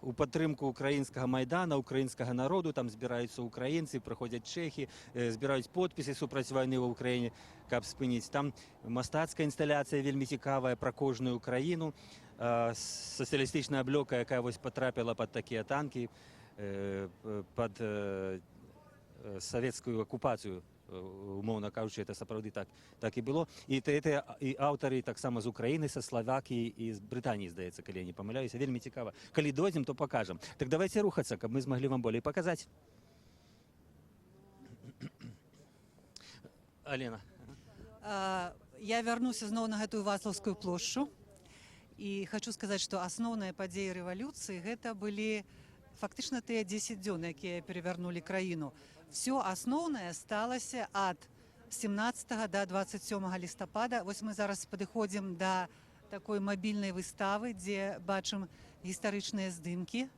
у підтримку українського Майдану, українського народу. Там збираються українці, приходять чехи, збирають підписи супроти війни в Україні, як спинити. Там мистецька інсталяція вельми цікава про кожну Україну. Соціалістична обльока, яка ось потрапила під такі танки, під совєтську окупацію, умовно кажучи, це справді так і було. І автори так само з України, з Словакії і з Британії, здається, коли я не помиляюся. Вельми цікаво. Коли дойдемо, то покажемо. Так давайте рухатися, щоб ми змогли вам більше показати. Алена. Я вернуся зноў на гэтую Вацлаўскую плошчу. І хочу сказати, що асноўныя падзеі рэвалюцыі гэта былі фактычна тыя 10 дзён, якія перавярнулі краіну. Все асноўнае сталася ад 17 до 27 лістапада. Вось мы зараз падыходзім да такой мабільнай выставы, дзе бачым гістарычныя здымкі.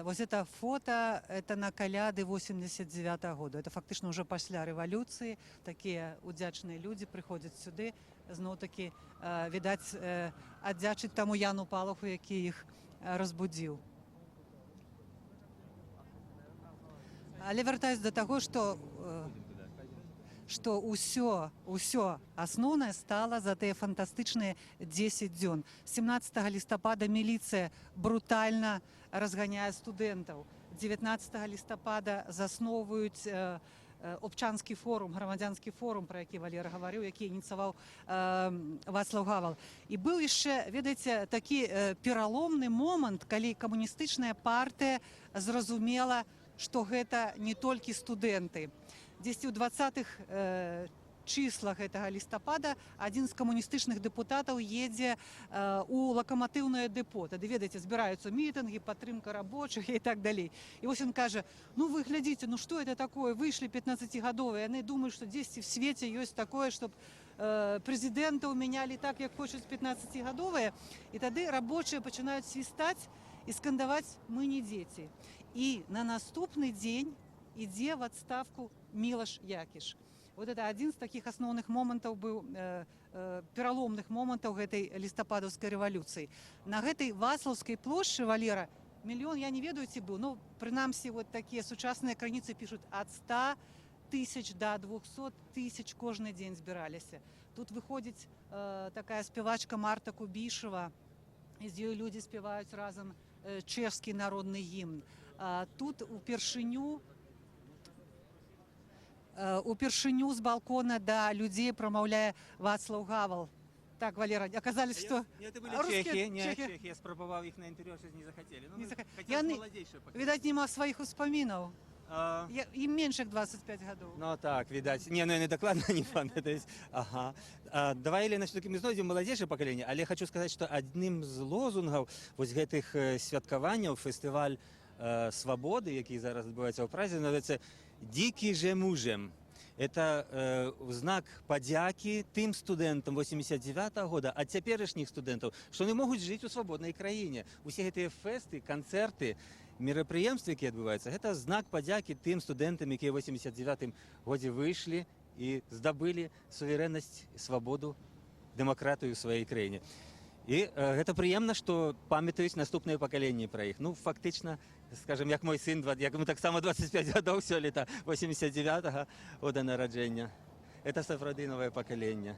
Вот это фото, это на каляды 89 года. Это фактично уже пасля рэвалюцыі. Такія удзячныя людзі прыходзяць сюды, зноў-такі, відаць, аддзячыць таму Яну Палаху, які іх разбудзіў. Але вяртаюсь до таго, што ўсё асноўнае стала за тыя фантастычныя 10 дзён. 17 лістапада міліцыя брутальна разганяе студэнтаў. 19 лістапада засноўваюць Обчанскі форум, грамадзянскі форум, про які Валера гаварыў, які ініцыяваў Вацлаў Гавал. І быў яшчэ, ведаеце, такі пераломны момант, калі камуністычная партыя зразумела, што гэта не толькі студэнты. Дзесьці ў 20-х числах гэтага лістапада адзін з камуністычных дэпутатаў едзе у лакаматыўнае дэпо. Тады, ведаеце, збіраюцца мітынгі, падтрымка рабочых і так далей. І вось ён кажа: ну вы глядзіце, ну што это такое? Выйшлі 15-гадовыя, яны думаюць, што дзесьці в свеце ёсць такое, што прэзідэнтаў мянялі так, як хочуць 15-гадовыя. І тады рабочыя пачынаюць свістаць і скандаваць: мы не дзеці. І на наступны дзень ідзе в адставку Мілаш Якіш. Вот это адзін з такіх асноўных момантаў быў, пераломных момантаў гэтай лістападаўскай рэвалюцыі. На гэтай Вацлаўскай плошчы, Валера, мільён, я не ведаю, ці быў, ну, прынамсі, вот такія сучасныя крыніцы пішуць ад 100 тисяч до 200 тисяч кожен день збиралися. Тут виходить така співачка Марта Кубішева, і з нею люди співають разом чешський народний гімн. Тут упершыню з балкона до людей промовляє Вацлав Гавел. Так, Валера, оказались, что Это были русские чехи, не чехи. чехи. Я спробовал их на интервью, что не захотели. Ну, Не мы захотели. хотелось Яны- молодейшее поколение. видать, нема своїх успомінів. А, Їм менше 25 років. Ну так, видать. Не, ну я не докладно не фан. То есть, ага. Давай, Елена, все-таки мы знойдем молодейшее поколение, але я хочу сказать, что одним з лозунгів ось гэтых святкувань, фестиваль свободи, який зараз відбувається в Празі, називається «Дикі же мужем». Это знак подяки тим студентам 89-го года, а теперішніх студентів, що вони можуть жити у свободній країні. Усі ці фести, концерти, мероприємства, які відбуваються, це знак подяки тим студентам, які в 89-му годі вийшли і здобули суверенність, свободу, демократію в своїй країні. І це приємно, що пам'ятають наступне покоління про їх. Ну, фактично, скажімо, як мій син, як йому так само 25 років сьогодні, 89-го года народження. Это сапраўды новое поколение.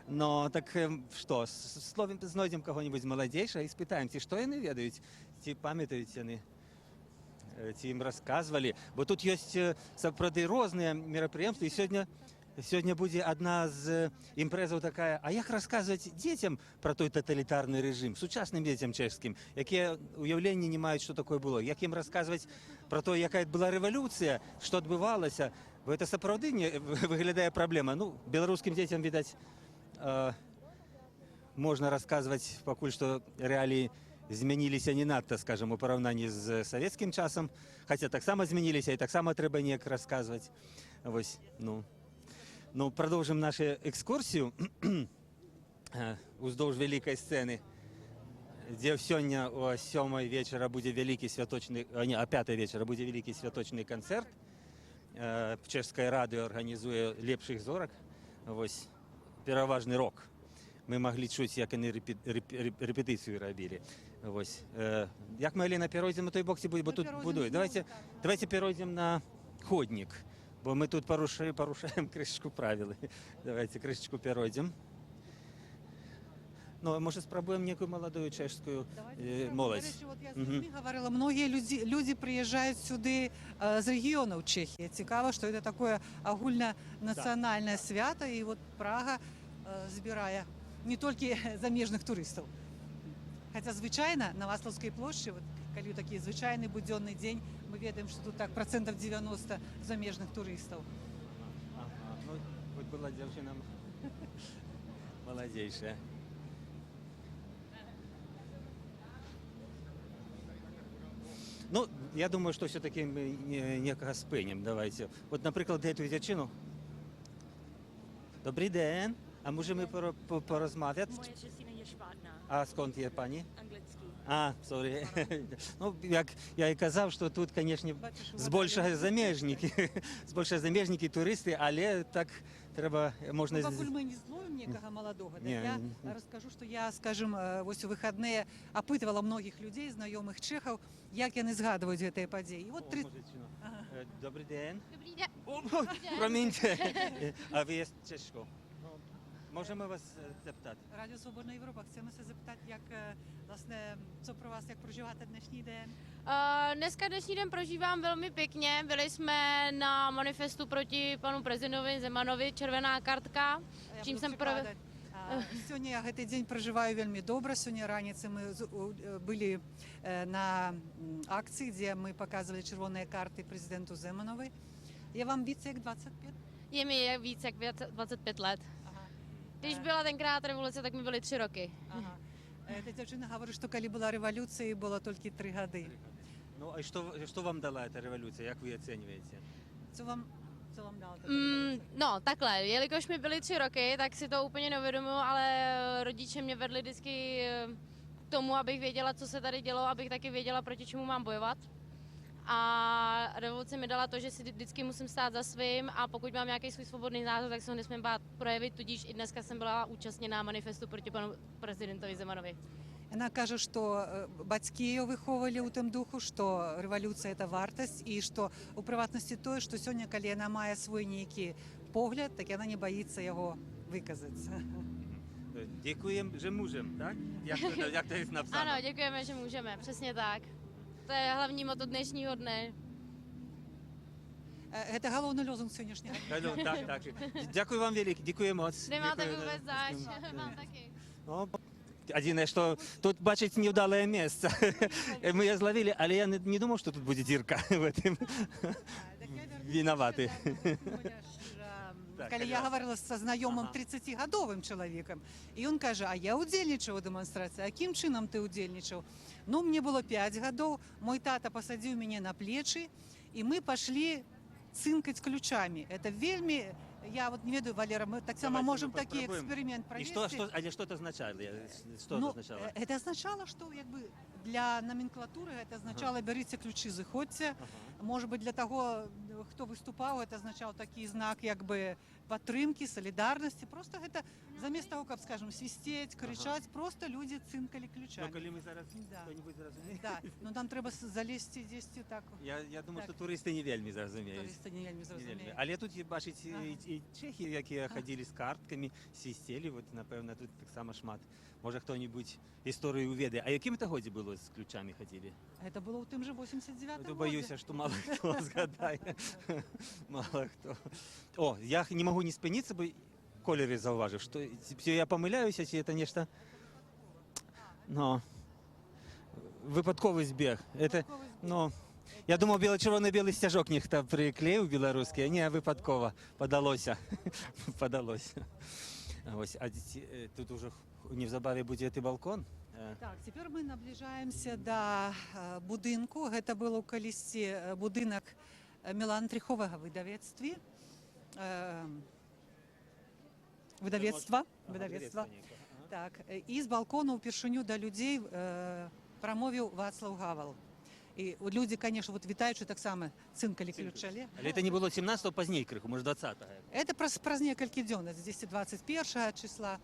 Но так что, словим, знойдем кого-нибудь молодейшего и спытаем, ці што яны ведаюць, ці памятаюць яны, ці ім расказвалі. Бо тут ёсць сапраўды розныя мерапрыемствы, і сёння будзе адна з імпрэзаў такая, а як расказваць дзецям пра той таталітарны рэжым, сучасным дзецям чэшскім, якія ўяўленні не маюць, што такое было, як ім расказваць пра то, якая была рэвалюцыя, што адбывалася. Бо это сапраўды не выглядае праблема. Ну, беларускім дзецям, відаць, можна расказваць пакуль што рэаліі змяніліся не надта, скажем, у параўнанні з савецкім часам, хаця таксама змяніліся і таксама трэба неяк расказваць. Вось, ну, продовжимо нашу екскурсію уздовж великої сцени, де сьогодні о 7 вечора буде великий святочний, о 5 вечора буде великий святочний концерт. Чешське радіо організує лепших зорок. Ось, переважний рок. Ми могли чути, як вони репетицію робили. Ось. Як ми, Елена, перейдемо на той бок, бо тут будують. Давайте перейдемо на ходник. Бо ми тут порушаємо кришечку правил. Давайте кришечку перейдем. Ну, може, спробуємо некую молодую чешську молодь. Вот я з людьми говорила, многие люди приїжджають сюди з регіонів Чехії. Цікаво, що це таке огульнонаціональне свято, і от Прага збирає не тільки заміжних туристів. Хоча, звичайно, на Вацлавській площі, коли такий звичайний буденний день, ми ведаємо, що тут так 90% заміжних туристів. Ага, ну, вот была девчина молодейшая. Ну, я думаю, что все-таки мы некого спинем. Давайте. От, наприклад, эту дівчину. Добрий день. А може ми порозмовляти? Moje čeština je špatná, А сконт є пані? anglický. А, сорі. Ну, як я і казав, що тут, звісно, Бачиш, збільшує заміжники, туристи, але так треба, можна... Ну, покуль мы не зловим некого молодого, да, Не, я не. расскажу, что я, скажем, ось у выходные опытывала многих людей, знайомых чехов, як яны згадываюць гэтыя падзеі. І вот Добрий день. Dobrý den. Проміньте. А ви є чешко? Можемо вас запитати? Радіо Свободна Європа, chceme se zeptat, jak vlastně, co pro vás, jak prožíváte dnešní den? Dneska dnešní den prožívám velmi pěkně. Byli jsme na manifestu proti panu prezidentovi Zemanovi, červená kartka. Я Čím буду jsem прикладати. Сьогодні я гэты дзень проживаю вельмі добра. Сёння раніцай мы былі на акцыі, дзе мы показывали чырвоныя карты президенту Земановой. Я вам více jak 25? Je mi víc jak 25 let. Když byla tenkrát revoluce, tak mi byly 3 roky. Ага. Эта дзяўчына гаворыць, што калі была рэвалюцыя, было толькі 3 гады. Ну, а что вам дала эта революция, як вы оцениваете? Co vám dala? No, takhle, jelikož mi byly 3 roky, tak si to úplně neuvědomuji, ale rodiče mě vedli vždycky k tomu, abych věděla, co se tady dělo, abych taky věděla, proti čemu mám bojovat. A revoluce mi dala to, že si vždycky musím stát za svým a pokud mám nějaký svůj svobodný názor, tak se ho nesmím bát projevit, tudíž i dneska jsem byla účastněná manifestu proti panu prezidentovi Zemanovi. Яна кажа, што бацькі яе выхоўвалі ў тым духу, што рэвалюцыя это вартасць і што у прыватнасці тое, што сёння, калі яна мае свой нейкі погляд, так яна не баіцца яго выказаць. Děkujem, že můžem, tak? Jak to je napsáno? Ano, děkujeme, že můžeme, přesně tak. To je hlavní moto dnešního dne. Гэта галоўны лозунг сённяшняга. Так. Дякую вам велике, дякую моц. Nemáte Дякую, vůbec да. zač, mám taky. Ну, Единое, что тут бачить неудалое место. Мы ее зловили, але я не думал, что тут будет дырка в этом. Виноваты. Калі я гаварыла са знаёмым 30-гадовым чалавекам, і ён кажа: а я ўдзельнічаў у дэманстрацыі. Якім чынам ты ўдзельнічаў? Ну, мне было 5 гадоў, мой тата пасадзіў мяне на плечы, і мы пашлі цынкаць ключамі. Это вельмі, я вот не ведаю, Валера, мы таксама можем такі эксперимент И правесці. але что это означало? Что Ну, это означало? это означало, что як бы для номенклатуры это означало: берите ключи, заходьте. Может быть, для того, хто выступаў, это означал такі знак як бы падтрымкі, солідарнасці. Просто гэта замест того, каб, скажем, свистеть, кричаць, просто люди цынкалі Ну, ключами. коли мы зараз Да. кто-нибудь зразумеє? Да, ну нам треба залезти десь так. Я думаю, Так. що туристи не вельми зрозуміють. Туристи не вельми Не вельми. зрозуміють. Але тут є, бачить, і чехи, які ходили з картками, свистели, от, напевно, тут так само шмат. Може, хто-нибудь історію уведе. А яким то годі було з ключами ходили? Это было ў тым же 89 То боюся, що мало хто згадає. Мало хто. О, я не можу не спинитися, бо кольори зауважив, що я помиляюся, чи це нечто, ну, випадковий збіг. Это, ну, я думав, біло-червоно-білий стяжок ніхто приклеїв білоруський, а ні, випадково подалося. Подалося. Ось, а тут уже незабаве буде і балкон. Так, цяпер мы набліжаемся да будынку. Гэта было калісьці будынак мелантриховага выдавецтва. Так, і з балкона ўпершыню да людзей прамовіў Вацлаў Гавал. І людзі, конечно, вот вітаючы таксама цынкалі ключалі. Але це не було 17-го, пазней крыху, може 20-го. Это праз некалькі дзён, з 10-21 числа.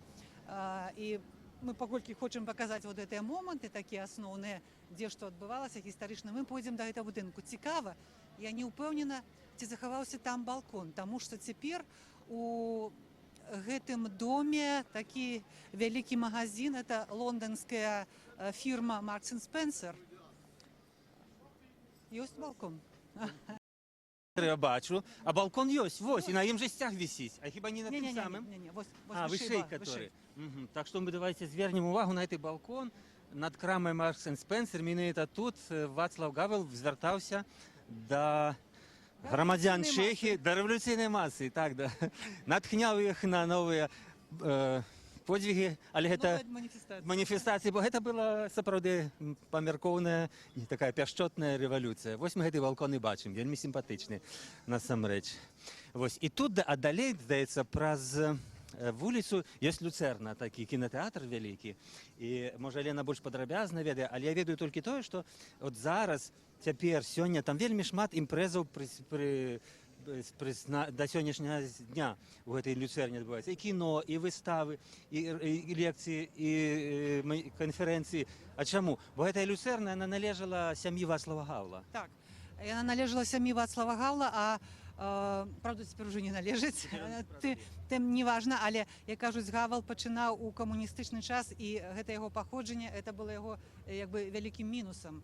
І мы паколькі хочам паказаць вот гэтыя моманты такія асноўныя, дзе што адбывалася гістарычна, мы пойдзем да гэтага будынку. Цікава, я не ўпэўнена, ці захаваўся там балкон, таму што цяпер у гэтым доме такі вялікі магазин, это лонданская фірма Marks & Spencer. Ёсць балкон. Я бачу, а балкон ёсць, вось, і на ім же сцяг вісіць, а хіба не на тым самым? Не, А, вышэй, который. Угу. Так что мы давайте звернем увагу на этот балкон над крамой Marks & Spencer. Менавіта тут Вацлаў Гавел звяртаўся да грамадзян Чехії, да рэвалюцыйнай масы, так, да. Натхняў іх на новыя подвиги, але гэта маніфестацыі, бо гэта была сапраўды памяркоўная, такая пяшчотная рэвалюцыя. Вось мы гэты балкон і бачым, вельмі сімпатычны насамрэч. Вось, і тут, а далей, здаецца, праз вуліцу ёсць Люцэрна, такі кінатэатр вялікі. І, можа, Лена больш падрабязна ведае, але я ведаю толькі тое, што от зараз, цяпер, сёння, там вельмі шмат імпрэзаў до сённяшняга дня у гэтай Люцэрне адбываецца. І кіно, і выставы, і лекцыі, і канферэнцыі. А чаму? Бо гэтая Люцэрна, яна належала сям'і Вацлава Гавла. Так, яна належала сям'і Вацлава Гавла, а правда, цяпер уже не належыць. Тым не важна, але, як кажуць, Гавал пачынаў у камуністычны час, і гэта яго паходжанне, это было яго як бы вялікім мінусам.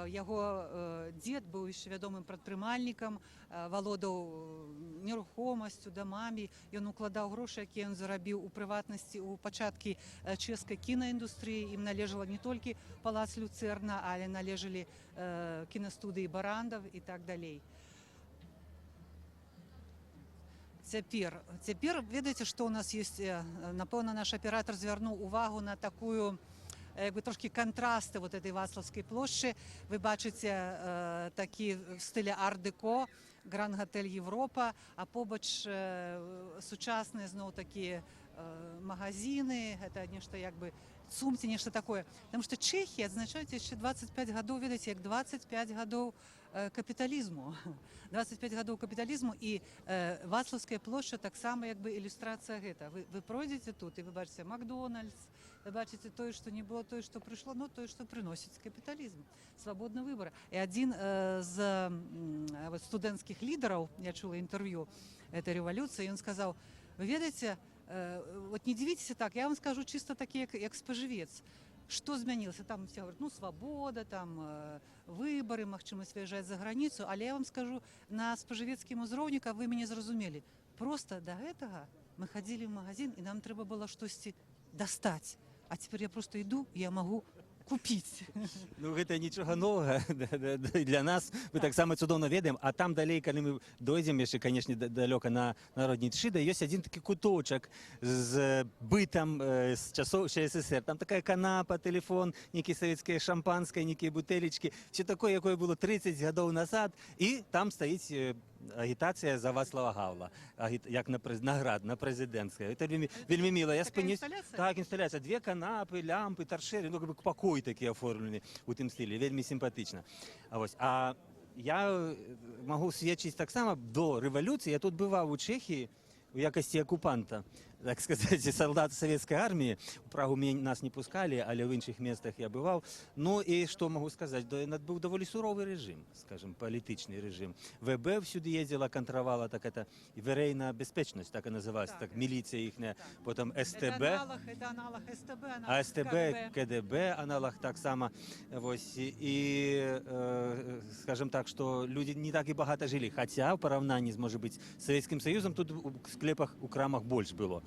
Яго дзед быў яшчэ вядомым прадпрымальнікам, валодаў нерухомасцю, дамамі. Ён укладаў грошы, якія ён зарабіў у прыватнасці у пачаткі чэшскай кінаіндустрыі. Ім належала не толькі палац Люцэрна, але належалі кінастудыі Барандаў і так далей. Цяпер ведаеце, што ў нас ёсць, напэўна, наш аператар звярнуў увагу на такую, як бы трошкі кантрасты вот этой Вацлаўскай плошчы. Вы бачыце такі в стылі ар-дэко, Гранд-Гатэль Европа, а побач сучасныя зноў такія магазины, гэта нешта як бы сумці, нешта такое. Потому что Чехія адзначаюць яшчэ 25 гадоў, ведаеце, як 25 гадоў капіталізму. 25 гадоў капіталізму і Вацлаўская плошча таксама як бы ілюстрацыя гэта. Вы пройдзеце тут і вы бачыце Макдональдс, вы бачыце тое, што не было, тое, што прыйшло, но тое, што прыносіць капіталізм, свабодны выбар. І адзін з студэнцкіх лідараў, я чула інтэрв'ю этой рэвалюцыі, ён сказаў: вы ведаеце, вот не дзівіцеся так, я вам скажу чисто такі, як спажывец. Што змянілася? Там все говорят, ну, свабода, там выбары, магчымасць выязджаць за граніцу, але я вам скажу, на спажывецкім узроўні, каб вы мяне зразумелі, просто да гэтага мы хадзілі ў магазин, і нам трэба было штосьці дастаць. А цяпер я просто іду, і я магу купіць. Ну, гэта нічога новага для нас. Мы таксама цудоўна ведаем. А там далей, калі мы дойдзем яшчэ, канешне, далёка на народнай Тшыда, ёсць адзін такі куточак з бытам з часоў СССР. Там такая канапа, тэлефон, нейкія савецкія шампанскае, нейкія бутэлечкі. Все такое, якое было 30 гадоў назад. І там стаіць агітацыя за Вацлава Гаўла, як наград, на прэзідэнцкая. Это вельмі міла. Так, інсталяцыя. Две канапы, лямпы, таршэры, ну, как бы пакой такі аформлены у тым стылі. Вельмі сімпатычна. А я магу сведчыць таксама до рэвалюцыі. Я тут бываў у Чэхіі у якасці акупанта, так сказать, солдат савецкай арміі. У Прагу нас не пускалі, але ў іншых местах я бываў. Ну і што магу сказаць, быў даволі суровы рэжым, скажем, палітычны рэжым. ВБ всюды ездила, контравала, так это верейна беспечнасць, так и называлась, так, милиция ихняя, потом СТБ. Это аналог СТБ, А СТБ, КДБ аналог так само. И, скажем так, что люди не так и богато жили. Хотя в поравнании, может быть, с Советским Союзом тут в склепах, у крамах больше было.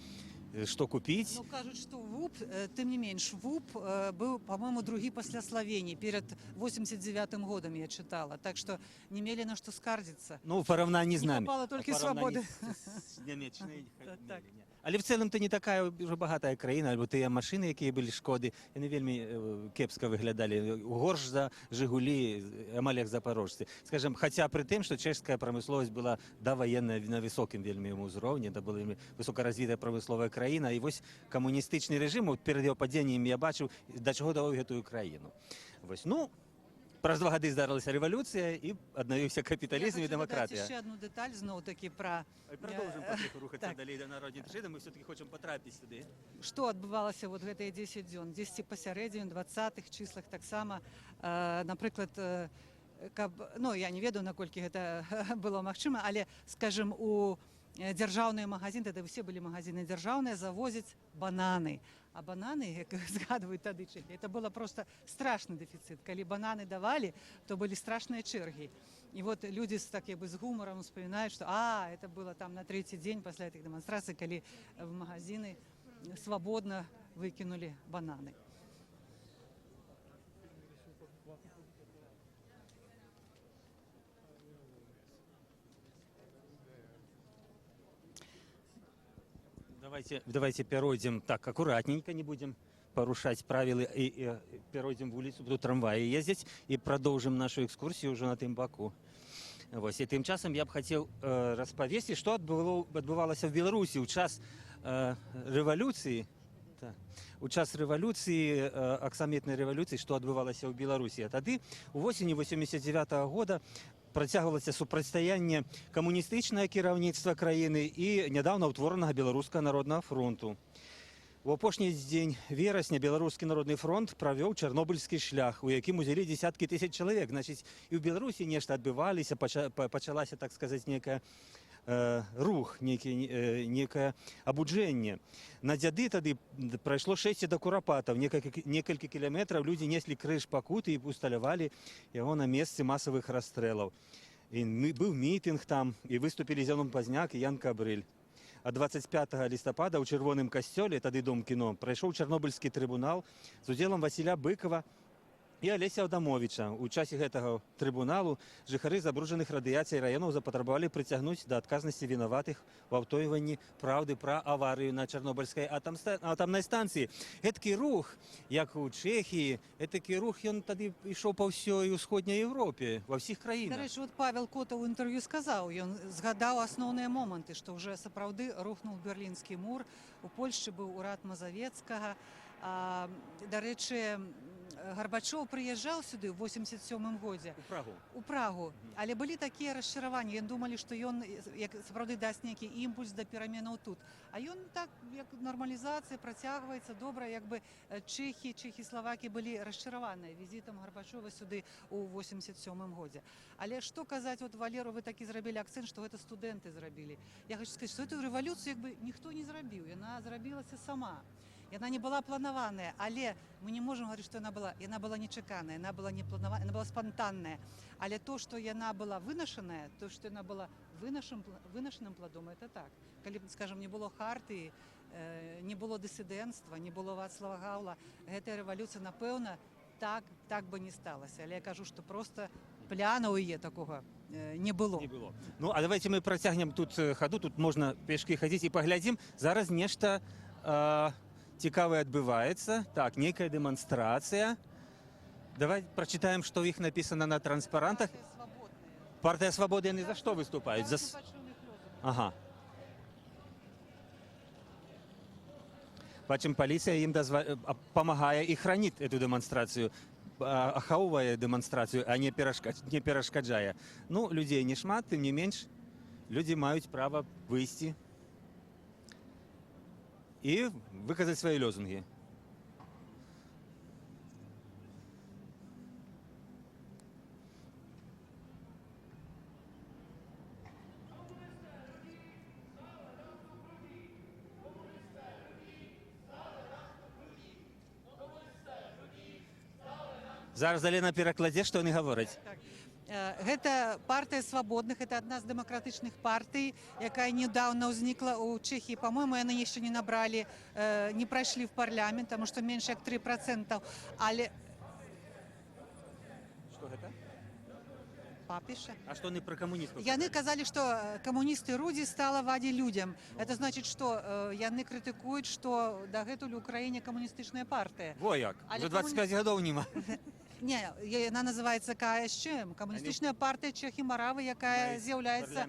Что купить? Ну, кажуть, что ВУП, тем не менш, ВУП был, по-моему, другі пасля Словении, перед 89-м годом я читала. Так что не имели на что скардиться. Ну, в поравнании с Не нами. хапало тільки свободи. С Німеччиною. Так. Але в цілому це не така вже багата країна, або ті машини, які були Шкоди, вони вельми кепсько виглядали. Горш за Жигулі, амаль як запорожці. Скажем, хоча при тим, що чешська промисловість була довоєнна на високому вельми узровні, це була високорозвита промислова країна, і ось комуністичний режим, от перед його падінням я бачив, до чого довів цю країну. Ось, ну, праз 2 годи здарилася революція і відновився капіталізм і демократія. Я хочу додати ще одну деталь, знову-таки, про... Продовжимо потроху рухатися далі до народні Тшида, ми все-таки хочемо потрапити сюди. Што адбывалася вот гэтыя 10 дзён? 10 пасярэдзіне, 20-х числах таксама, напрыклад, каб, ну, я не ведаю, наколькі гэта было магчыма, але, скажем, у дзяржаўныя магазины, тады ўсе былі магазины дзяржаўныя, завозяць бананы. А бананы, як згадваюць тады Чэхі, это было просто страшны дэфіцыт. Калі бананы давалі, то былі страшныя чэргі. І вот люди так як бы з гумором вспоминают, что это было там на 3-й день пасля этих демонстраций, калі в магазины свободно выкинули бананы. Давайте перейдем так аккуратненько, не будем порушать правила, и перейдем в улицу, тут трамваи ездить, и продолжим нашу экскурсию уже на тым баку. Вось, і тым часам я б хацеў распавесці, што адбывалася в Беларусі ў час рэвалюцыі. У час рэвалюцыі, аксамітнай рэвалюцыі, што адбывалася ў Беларусі. А тады, у восені 89-го года, працягвалася супрацьстаянне камуністычнае кіраўніцтва краіны і нядаўна ўтворанага Беларускага народнага фронту. У апошні дзень верасня Беларускі народны фронт правёў чарнобыльскі шлях, у якім узялі дзесяткі тысяч чалавек. Значыць, і ў Беларусі нешта адбывалася, пачалася, так сказаць, некая рух, некае абуджэнне. На дзяды тады прайшло 6 да курапатаў, некалькі кіламетраў людзі неслі крыж пакуты і усталявалі яго на месцы масавых расстрэлаў. І быў мітынг там, і выступілі Зянон Пазняк і Ян Кабрыль. А 25 лістапада ў Чырвоным касцёле, тады дом кіно, прайшоў Чарнобыльскі трыбунал з удзелам Васіля Быкова і Алеся Адамовіча. У часе гэтага трыбуналу жыхары забруджаных радыяцыяй раёнаў запатрабавалі прыцягнуць да адказнасці вінаватых ва ўтойванні праўды пра аварыю на Чарнобыльскай атамнай станцыі. Гэтакі рух, як у Чэхіі, гэтакі рух ён тады ішоў па ўсёй усходняй Еўропе, ва ўсіх краінах. Дарэчы, вот Павел Котаў у інтэрв'ю сказаў, ён згадаў асноўныя моманты, што ўжо сапраўды рухнуў Берлінскі мур, у Польшчы быў урад Мазавецкага, До речі, Горбачов прыязджаў сюды ў 87-м годзе У Прагу. у Прагу, але былі такія расчараванні. Ён думалі, што ён як сапраўды дасць нейкі імпульс да пераменаў тут. А ён так як нармалізацыя працягваецца добра, як бы чэхі, Славакі былі расчараваныя візітам Горбачова сюды ў 87-м годзе. Але што казаць, от Валеру, вы такі зрабілі акцэнт, што гэта студэнты зрабілі. Я хочу сказаць, што эту рэвалюцыю як бы ніхто не зрабіў, яна зрабілася сама. Яна не была планаваная, але мы не можам гаварыць, што яна была нечаканая, яна была не планаваная, яна была спантанная. Але то, што яна была вынашаная, то, што яна была вынашаным пладом, это так. Калі б, скажам, не было харты, не было дысідэнцтва, не было Вацлава Гаўла, гэтая рэвалюцыя, напэўна, так бы не сталася. Але я кажу, што проста пляна ў яе такога не было. Не было. Ну, а давайте мы працягнем тут хаду, тут можна пешкі хадзіць і паглядзім. Зараз нешта цікавае адбываецца. Так, нейкая дэманстрацыя. Давай прачытаем, што ў іх напісана на транспарантах. Партыя Свабоды, яны за што выступаюць? Ага. Бачым, паліцыя ім памагае і храніць эту дэманстрацыю, ахоўвае дэманстрацыю, а не перашкаджае. Ну, людзей не шмат, тым не менш, людзі маюць права выйсці і выказаць свае лозунгі. Зараз Алена перакладзе, што яны гавораць. Гэта партыя свабодных, это адна з дэмакратычных партый, якая нядаўна ўзнікла ў Чэхіі. Па-мойму, яны яшчэ не набралі, не прайшлі в парламент, таму што менш як 3%. Але Што гэта? папіша. А што яны пра камуністаў? Яны казалі, што камуністы Рудзі стала вадзі людзям. Это значыць, што яны крытыкуюць, што дагэтуль у краіне камуністычная партыя. Во як, Але за 25 гадоў нема. Не, яна называецца КСЧМ, камуністычная партыя Чэхі-Маравы, якая з'яўляецца...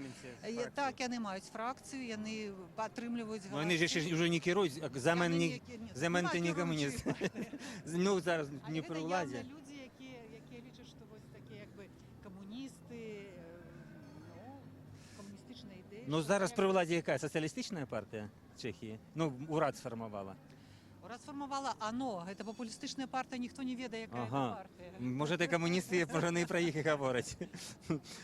Так, яны маюць фракцыю, яны падтрымліваюць Ну, яны ж ўжо не кіруюць, замэн ты не камуніст. Ну, зараз не пры ўладзе. Гэта людзі, якія лічаць, што вось такія як бы камуністы, камуністычная ідэя. Ну, зараз пры ўладзе якая? Сацыялістычная партыя Чэхіі? Ну, урад сфармавала. Урад сфармавала АНО, гэта папулістычная партыя, ніхто не ведае, якая Ага. партыя. Можа, ты камуністы, можа, і пра іх і гавораць.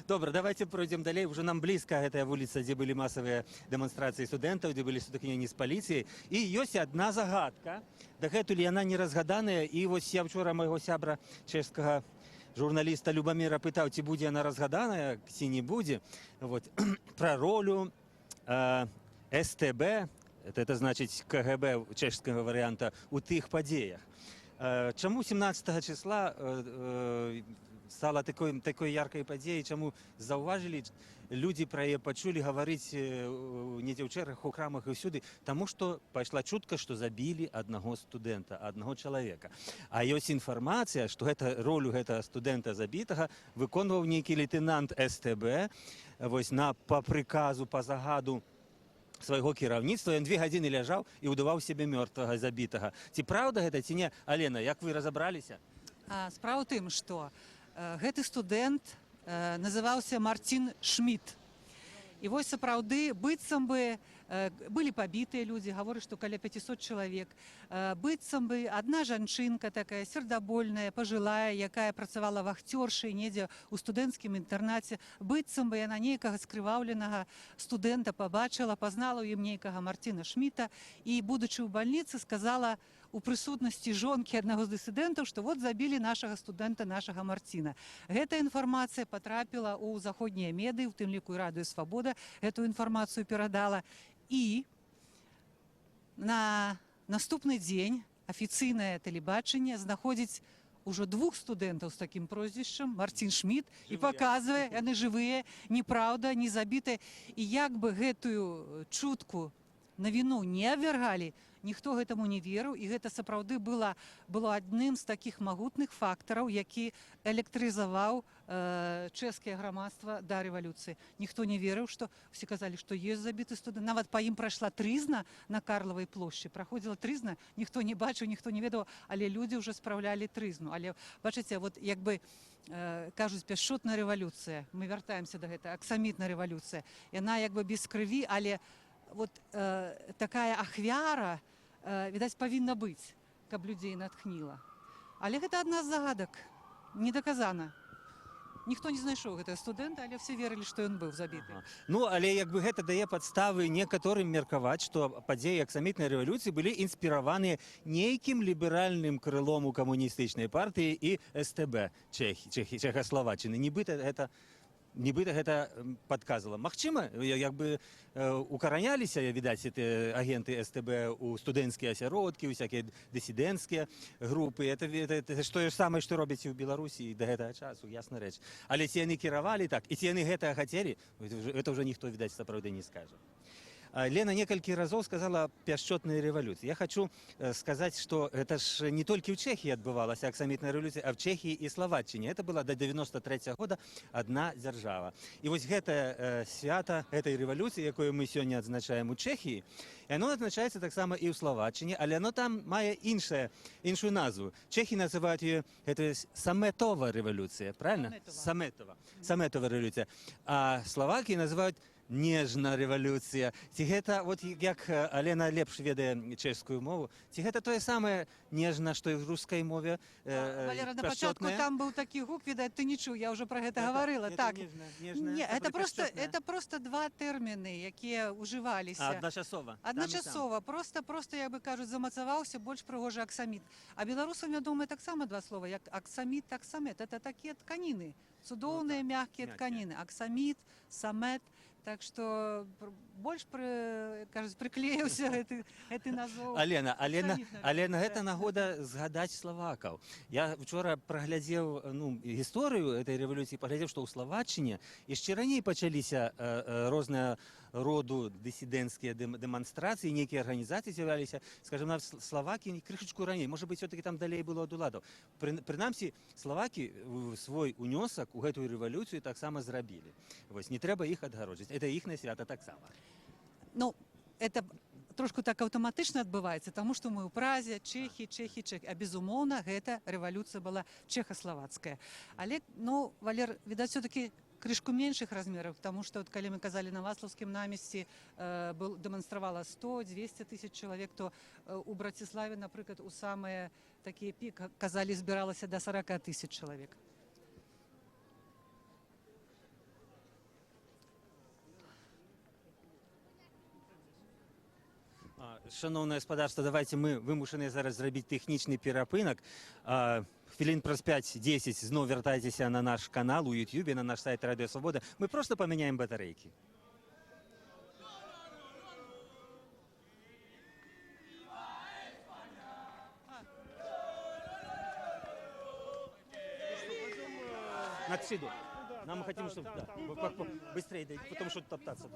Добра, давайте пройдзем далей. Уже нам блізка гэтая вуліца, дзе былі масавыя дэманстрацыі студэнтаў, дзе былі сутыкненні з паліцыяй. І ёсць адна загадка. Дагэтуль яна не разгаданая. І вось я вчора майго сябра чэшскага журналіста Любаміра пытаў, ці будзе яна разгаданая, ці не будзе. Вот. Пра ролю СТБ, это значыць КГБ чэшскага варыянта, у тых падзеях. Чаму 17 числа стала такой яркай падзеяй, чаму заўважылі, людзі пра яе пачулі гаварыць недзе ў чэргах, у крамах і ўсюды, таму што пайшла чутка, што забілі аднаго студэнта, аднаго чалавека. А ёсць інфармацыя, што ролю гэтага студэнта забітага выконваў нейкі лейтенант СТБ, вось па прыказу, па загаду свайго кіраўніцтва, ён 2 гадзіны ляжаў і ўдаваў сябе мёртвага, забітага. Ці праўда гэта, ці не? Алена, як вы разабраліся? Справа ў тым, што гэты студэнт называўся Марцін Шмідт. І вось сапраўды быццам бы былі пабітыя людзі, гавораць, што каля 500 чалавек. Быццам бы адна жанчынка такая сердабольная, пажылая, якая працавала вахцёршай недзе ў студэнцкім інтэрнаце, быццам бы яна нейкага скрываўленага студэнта пабачыла, пазнала ў ім нейкага Марціна Шмідта і, будучы ў бальніцы, сказала у прысутнасці жонкі аднаго з дысідэнтаў, што вот забілі нашага студэнта, нашага Марціна. Гэта інфармацыя патрапіла ў заходнія медыі, у тым ліку і Радыё Свабода гэту інфармацыю перадала. І на наступны дзень афіцыйнае тэлебачанне знаходзіць ужо 2 студэнтаў з такім прозвішчам, Марцін Шмідт, і паказвае, яны жывыя, неправда, не забітыя. І як бы гэтую чутку, навіну не абвяргалі, ніхто гэтаму не верыў, і гэта сапраўды было адным з такіх магутных фактараў, які электрызаваў чэшскае грамадства да рэвалюцыі. Ніхто не верыў, што все казалі, што ёсць забіты студэнт. Нават па ім прайшла трызна на Карлавай плошчы. Праходзіла трызна, ніхто не бачыў, ніхто не ведаў, але людзі ўжо спраўлялі трызну. Але бачыце, вот як бы кажуць, пяшчотная рэвалюцыя. Мы вяртаемся да гэта, аксамітная рэвалюцыя. Яна як бы без крыві, але вот такая ахвяра, відаць, павінна быць, каб людзей натхніла. Але гэта адна з загадак, не даказана. Ніхто не знайшоў гэтага студэнта, але все верылі, што ён быў забіты. Ну, але як бы гэта дае падставы некаторым меркаваць, што падзеі аксамітнай рэвалюцыі былі інспіраваныя нейкім ліберальным крылом у камуністычнай партыі і СТБ Чэхаславаччыны. Нібыта гэта падказвала. Магчыма, як бы укараняліся, відаць, агенты СТБ у студэнцкія асяродкі, усякія дысідэнцкія групы. Это тое ж самае, што робяць і ў Беларусі да гэтага часу, ясна рэч. Але ці яны кіравалі так, і ці яны гэтага хацелі, это ўжо ніхто, відаць, сапраўды не скажа. Лена некалькі разоў сказала пяшчотная рэвалюцыя. Я хочу сказаць, што гэта ж не толькі ў Чэхіі адбывалася аксамітная рэвалюцыя, а в Чэхіі і Славаччыне. Это была до 93 года адна дзяржава. І вось гэта свята гэтай рэвалюцыі, якую мы сёння адзначаем у Чэхіі, яно адзначаецца таксама і ў Славаччыне, але яно там мае іншую назву. Чэхі называюць яе гэта саметова рэвалюцыя, правильно? Саметова рэвалюцыя. А Славакі называюць нежна рэвалюцыя. Ці гэта, вот як Алена лепш ведае чэшскую мову, ці гэта тое самае нежна, што і ў рускай мове Валера, на пачатку пяшчотная? там быў такі гук, відаць, ты не чуў, я ўжо пра гэта гаварыла. Так. Не, это просто два тэрміны, якія ўжываліся. Адначасова. Адначасова, просто як бы кажуць, замацаваўся больш прыгожы аксаміт. А беларусам вядомыя таксама два слова, як аксаміт, таксамет. Это такія тканіны, цудоўныя мяккія тканіны. Аксаміт, самет. Так што больш прыклеіўся гэты назоў. Алена, гэта нагода згадаць славакаў. Я вчора праглядзеў гісторыю этой рэвалюцыі, паглядзеў, што ў Славаччыне яшчэ раней пачаліся розныя роду дысідэнцкія дэманстрацыі, нейкія арганізацыі з'яўляліся, скажем, нават славакі крышачку раней, можа быць, все-таки там далей было ад уладаў. Прынамсі, славакі свой унёсак у гэтую рэвалюцыю таксама зрабілі. Вось, не трэба іх адгароджваць. Это іхнае свята таксама. Ну, это трошку так аўтаматычна адбываецца, таму што мы ў Празе, Чэхі. А безумоўна, гэта рэвалюцыя была чэхаславацкая. Але, Валер, відаць, все-таки крышку меншых размераў, таму што, калі мы казалі на Вацлаўскім намесці, дэманстравала 100-200 тысяч чалавек, то у Браціславе, напрыклад, у самыя такія пік, казалі, збіралася да 40 тысяч чалавек. Шановне господарство, давайте мы вымушаны зараз зрабіць тэхнічны перапынак. Хвілін праз 5-10 зноў вяртайцеся на наш канал у YouTube, на наш сайт Радио Свобода. Мы просто поменяем батарейки. На Тсиду. Нам мы хотим, чтобы быстрее, потому что топтаться.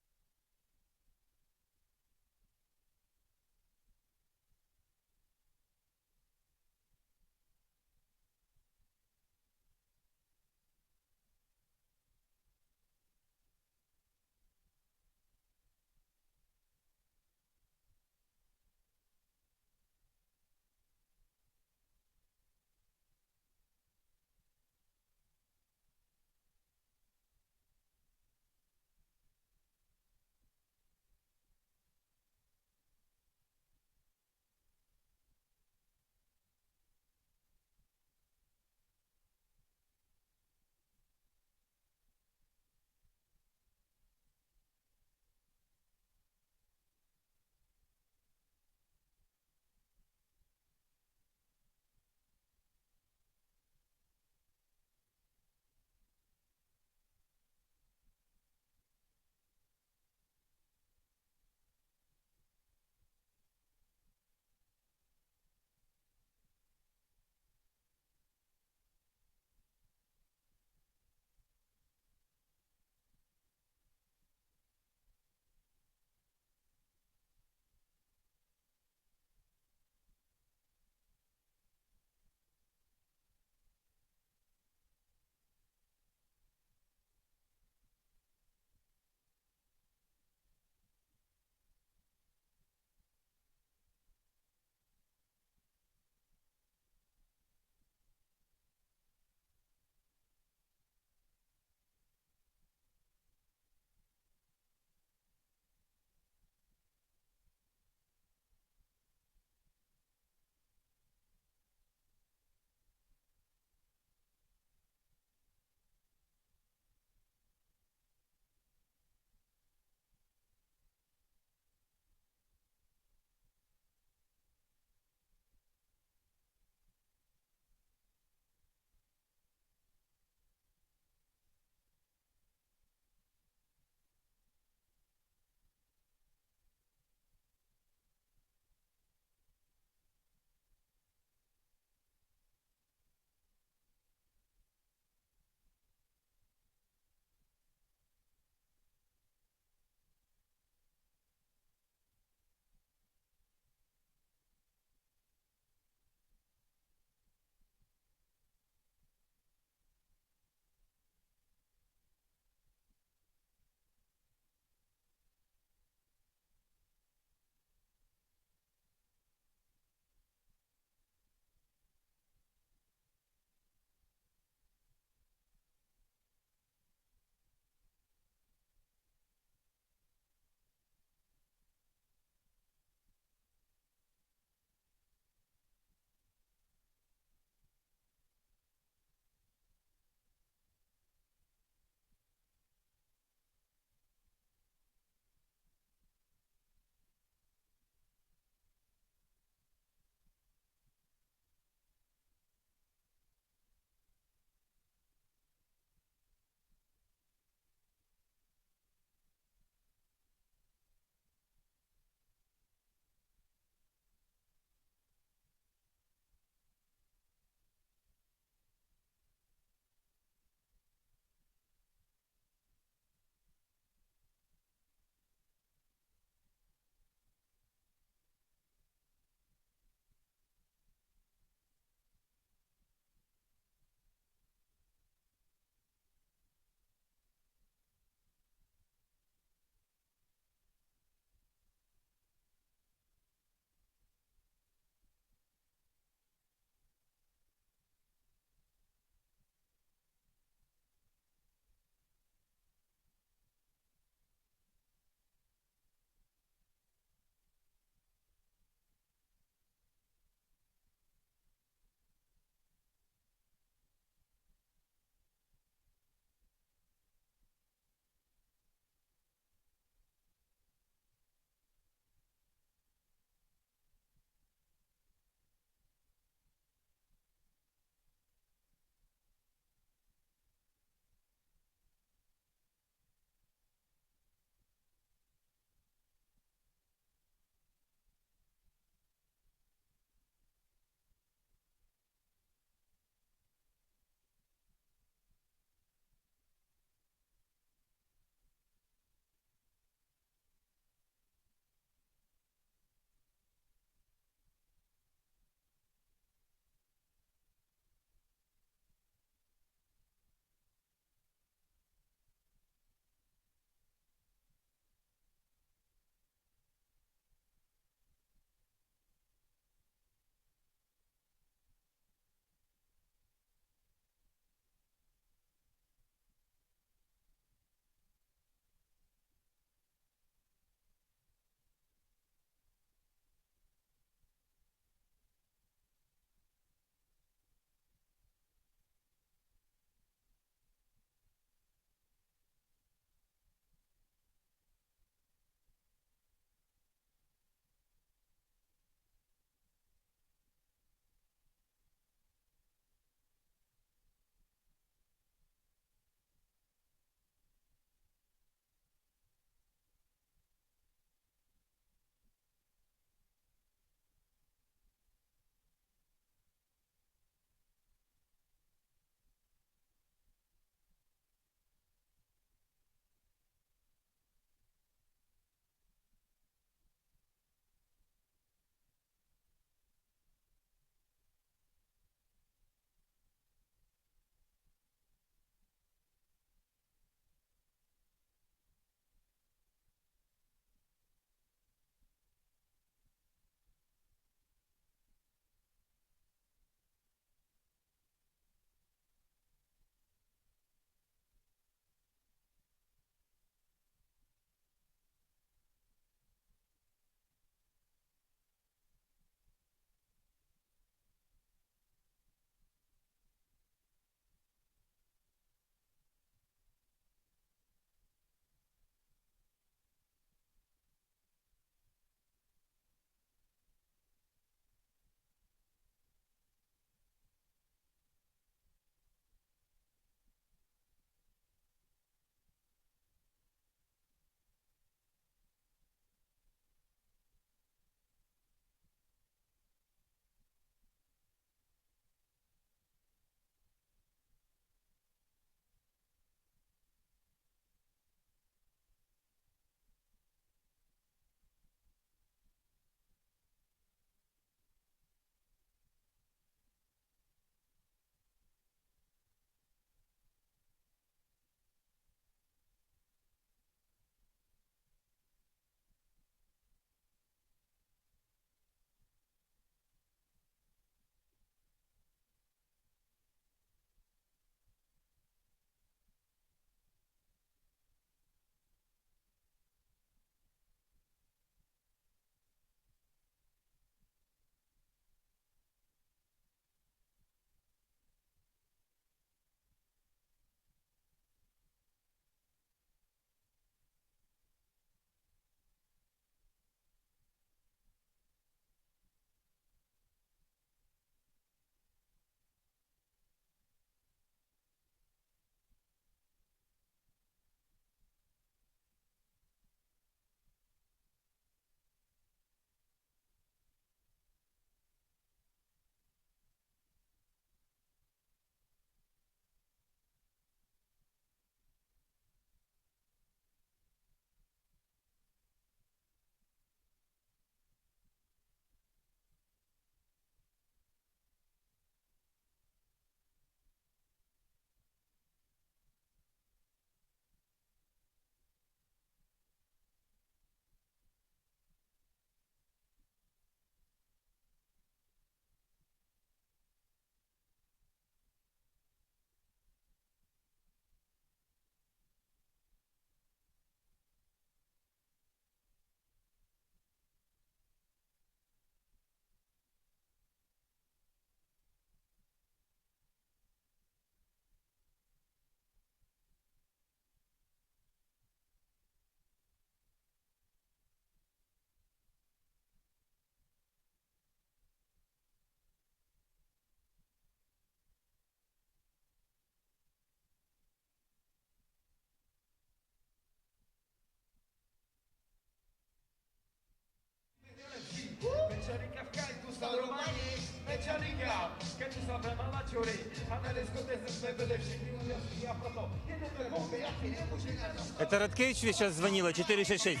Это Радкевич сейчас звонила, 466.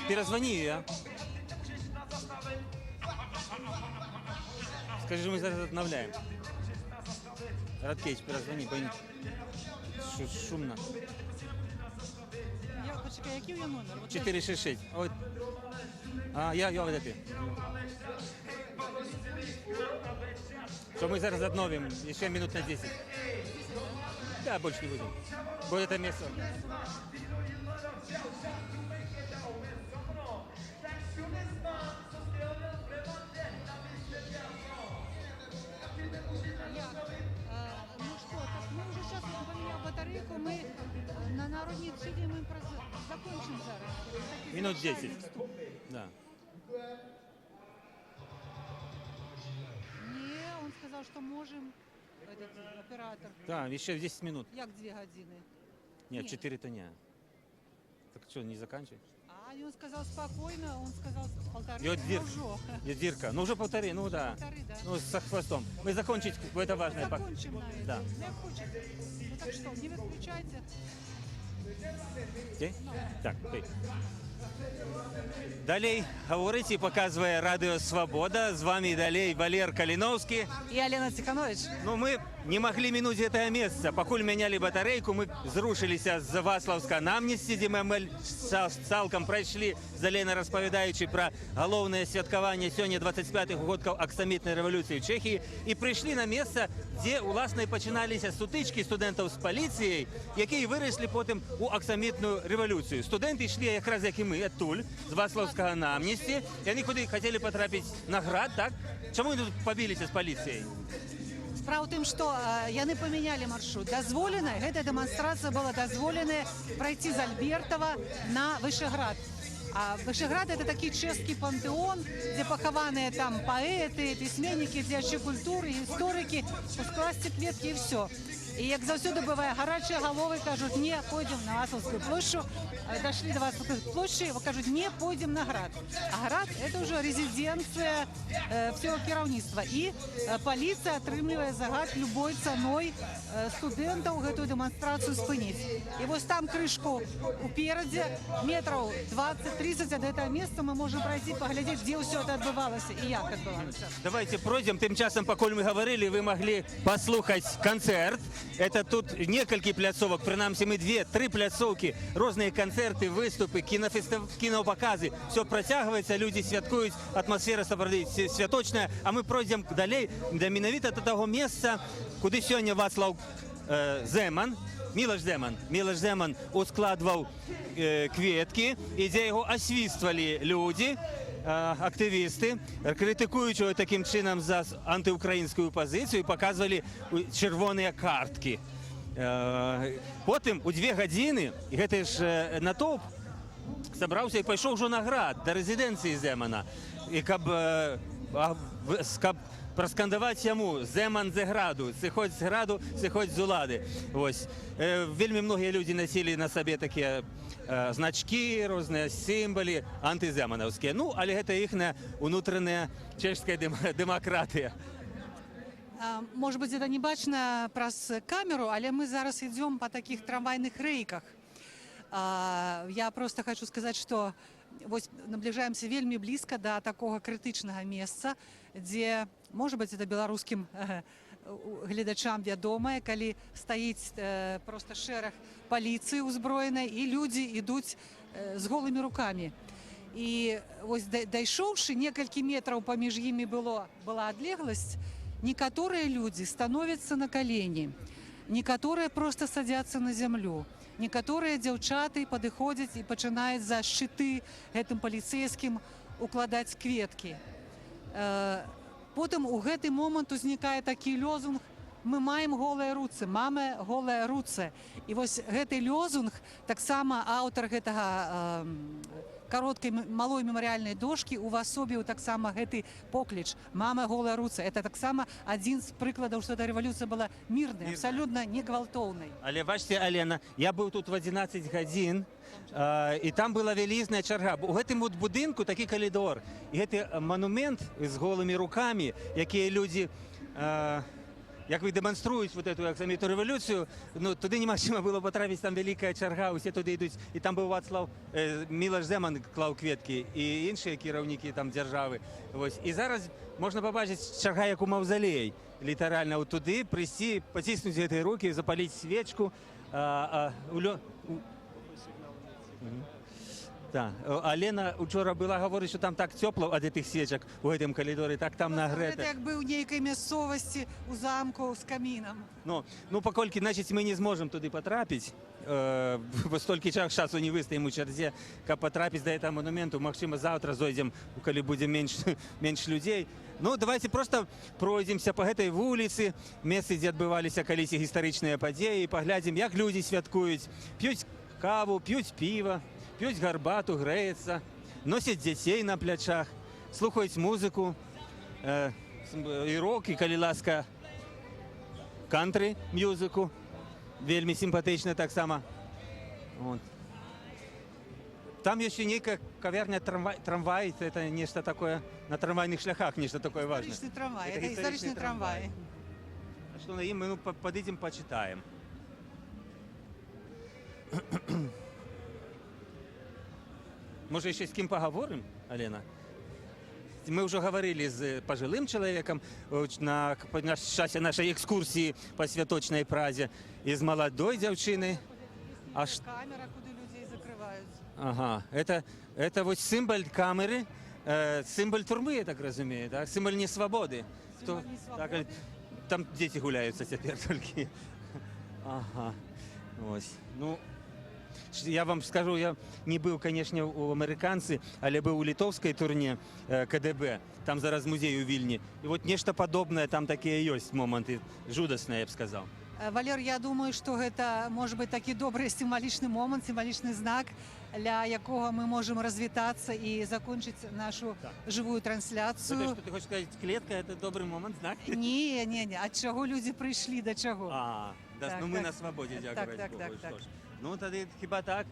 Перезвони ее, а. Скажи, мы зараз обновляем. Радкевич, перезвони, бо шумно. Почекай, який у нього номер? 466. От. Я ведете. Что мы зараз обновим еще минут на 10. Да, больше не будем. Вот это место. Ну что, так мы уже сейчас поменял батарейку, мы на народній суді ми закончим зараз. Минут 10. Да. Не, он сказал, что можем, этот оператор. Да, еще в 10 минут. Як 2 години? Нет, Нет. 4 то не. Так что, не заканчивай? А он сказал спокойно, он сказал полторы. Йод Ну, Дирк. уже. Дирка. Ну уже полторы, ну да. Полторы, да. Ну, с хвостом. Мы закончить, это важное. Закончим на этом. Да. Як хочете. Ну так что, не выключайте. Окей? Так, окей. Далей говорить і показує Радіо Свобода. З вами далей Валер Калиновский. І Алена Тиханович. Ну, мы не могли минуть этого месяца. Покуль меняли батарейку, мы зрушились з Ваславска на Амністі, де ми цалком пройшли, залейно розповідаючи про головне святкування сьогодні 25-х годків аксамітної революції в Чехії, і прийшли на місце, де, власне, починалися сутички студентів з поліцією, які виросли потім у аксамітну революцію. Студенти йшли якраз, як і ми, оттуль, з Ваславського на Амністі, і вони куди хотіли потрапити на град, так? Чому вони тут побилися з поліцією? Справа в тым, што яны памянялі маршрут. Дазволена, гэтая дэманстрацыя была дазволена прайти з Альбертова на Вышэград. А Вышэград — это такі чэшскі пантэон, дзе пахаваныя там паэты, пісьменнікі, дзеячы культуры, гісторыкі, ускласці кветкі і ўсё. І як заўсёды бывае, гарачыя галовы кажуць: не, пойдзем на Васлаўскую плошчу. Дошли до Васлаўской площади, кажуць: не, пойдем на град. А град — это уже резиденция всего кіраўніцтва. І полиция атрымлівае загад любой цаной студэнтаў гэтую дэманстрацыю спыніць. І вось там крышку уперадзе, метраў 20-30 ад этого места мы можем пройти, паглядзець, дзе ўсё это адбывалася і як адбывалася. Давайте пройдем. Тем часом, покуль мы говорили, вы могли послухать концерт. Это тут несколько пляцовок, принамсі мы 2-3 пляцовки, разные концерты, выступы, кинопоказы. Все протягивается, люди святкуют, атмосфера сапраўды святочная. А мы пройдем далей, да менавіта до того места, куды сегодня Вацлав Земан, Мілош Земан ускладывал кветки, и где его освистывали люди, активісти, критикуючи таким чином за антиукраїнську позицію, показували червоні картки. Потім у 2 години гэты ж натовп зібрався і пішов вже на град, до резиденції Земана. І каб проскандувати йому: Земан з граду, сиходь з граду, сиходь з улади. Ось. Вельми многі люди носили на собі такі значки, різні символи антиземановські. Ну, але це їхня внутрішня чешська демократія. Может быть, это не бачно праз камеру, але мы зараз идем по таких трамвайных рейках. Я просто хочу сказать, что вось наближаемся вельмі близко до такого критичного месца, где, может быть, это белорусским гледачам вядомае, калі стаіць просто шэраг паліцыі ўзброенай, і людзі ідуць з голымі рукамі. І вось дайшоўшы некалькі метраў паміж імі была адлегласць, некаторыя людзі становяцца на калені, некаторыя просто садзяцца на зямлю, некаторыя дзяўчаты падыходзяць і пачынаюць за шчыты гэтым паліцэйскім укладаць кветкі. Потым у гэты момант узнікае такі лозунг: мы маем голыя руцы, маме голая руцы. І вось гэты лозунг таксама аўтар гэтага кароткай малой мемарыяльнай дошкі увасобіў таксама гэты покліч «Мама голая руца». Это таксама адзін з прыкладаў, што эта рэвалюцыя была мірнай, абсалютна не гвалтоўнай. Але бачите, Алена, я быў тут в 11 гадзін, і там была вялізная чарга. У гэтым вот будынку такі калідор. І гэты манумент з голымі рукамі, якія людзі як вы дэманструюць вот эту аксамітную рэвалюцыю, ну, туды немагчыма было патрапіць, там вялікая чарга, усе туды ідуць. І там быў Вацлаў, Мілаш Земан клаў кветкі, і іншыя кіраўнікі там дзяржавы. Вось. І зараз можна пабачыць чарга, як у маўзалей. Літаральна вот туды прыйсці, паціснуць гэтыя рукі, запаліць свечку. Так. Алена учора была гаворыць, што там так цёпла ад гэтых свечак у гэтым калідоры, так там нагрэта. Гэта як бы ў нейкай мясцовасці, у замку з камінам. Ну, паколькі, значыць, мы не зможам туды патрапіць, бо столькі часу не выстаім у чарзе, каб патрапіць да гэтага манументу. Магчыма, заўтра зойдзем, калі будзе менш людзей. Ну, давайте просто пройдземся па гэтай вуліцы, месцы, дзе адбываліся калісьці гістарычныя падзеі, і паглядзім, як людзі святкуюць. П'юць каву, п'юць піва, п'юць гарбату, грэюцца, носяць дзяцей на плячах, слухаюць музыку, і рок, і, калі ласка, кантры-мюзыку. Вельмі сімпатычна таксама. Там яшчэ нейкая кавярня трамвай, это нешта такое, на трамвайных шляхах нешта такое важное. Гістарычны трамвай, это гістарычны трамвай. Што на ім мы падыдзем, пачытаем. Може, ще з ким поговоримо, Алена? Ми вже говорили з пожилим чоловіком на часі нашої екскурсії по Святочній Празі і з молодою дівчиною. Камера, куди людей закривають. Ага, это вот символ камери, символ турми, я так розумію, так? Символ несвободи. Символ несвободи. Так, там діти гуляються тепер тільки. Ага, ось. Ну, я вам скажу, я не был, конечно, у американцы, але был у литовской турне КДБ. Там зараз музей у Вильне. И вот нечто подобное, там такие есть моменты, жудасные, я бы сказал. Валер, я думаю, што гэта може бути такий добрий символічний момент, символічний знак, для якого ми можемо розвітатися і закінчити нашу живу трансляцію. Что ты хочешь сказать, клетка – это добрый момент, знак? Ні. От чого люди прийшли, до чого? Да, ну ми на свободі, дякую Богу. Так. Ну, тоді хіба так.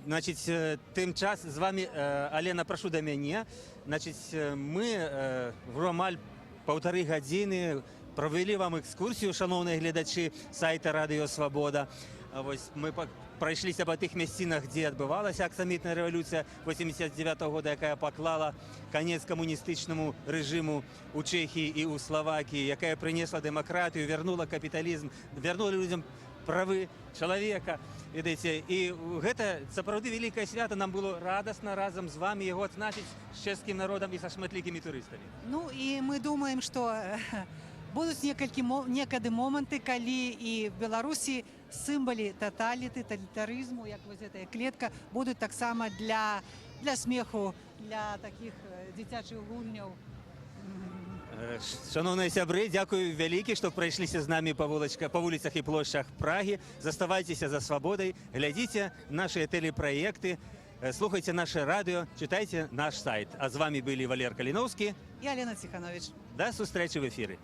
Значить, тим час з вами, Алена, прошу до мене. Значить, ми в ромаль 1,5 години провели вам екскурсію, шановні глядачі сайта Радіо Свобода. Ось ми пройшлися по тих місцинах, де відбувалася аксамітна революція 89-го року, яка поклала кінець комуністичному режиму у Чехії і у Словакії, яка принесла демократію, вернула капіталізм, вернула людям правы чалавека. Ведаеце, і гэта сапраўды вялікае свята, нам было радасна разам з вами яго адзначыць з чэшскім народам і са шматлікімі турыстамі. Ну і мы думаем, што будуць некады моманты, калі і в Беларусі сімволі тоталітарызму, як вось гэтая клетка, будуць таксама для смеху, для такіх дзіцячых гульняў. Шановні сябры, дякую вялікі, што прайшліся з намі па вуліцах і плошчах Прагі. Заставайцеся за свабодай, глядзіце нашыя тэлепраекты, слухайце наше радыё, чытайце наш сайт. А з вами былі Валер Каліноўскі і Алена Ціханович. Да сустрэчы в эфіры.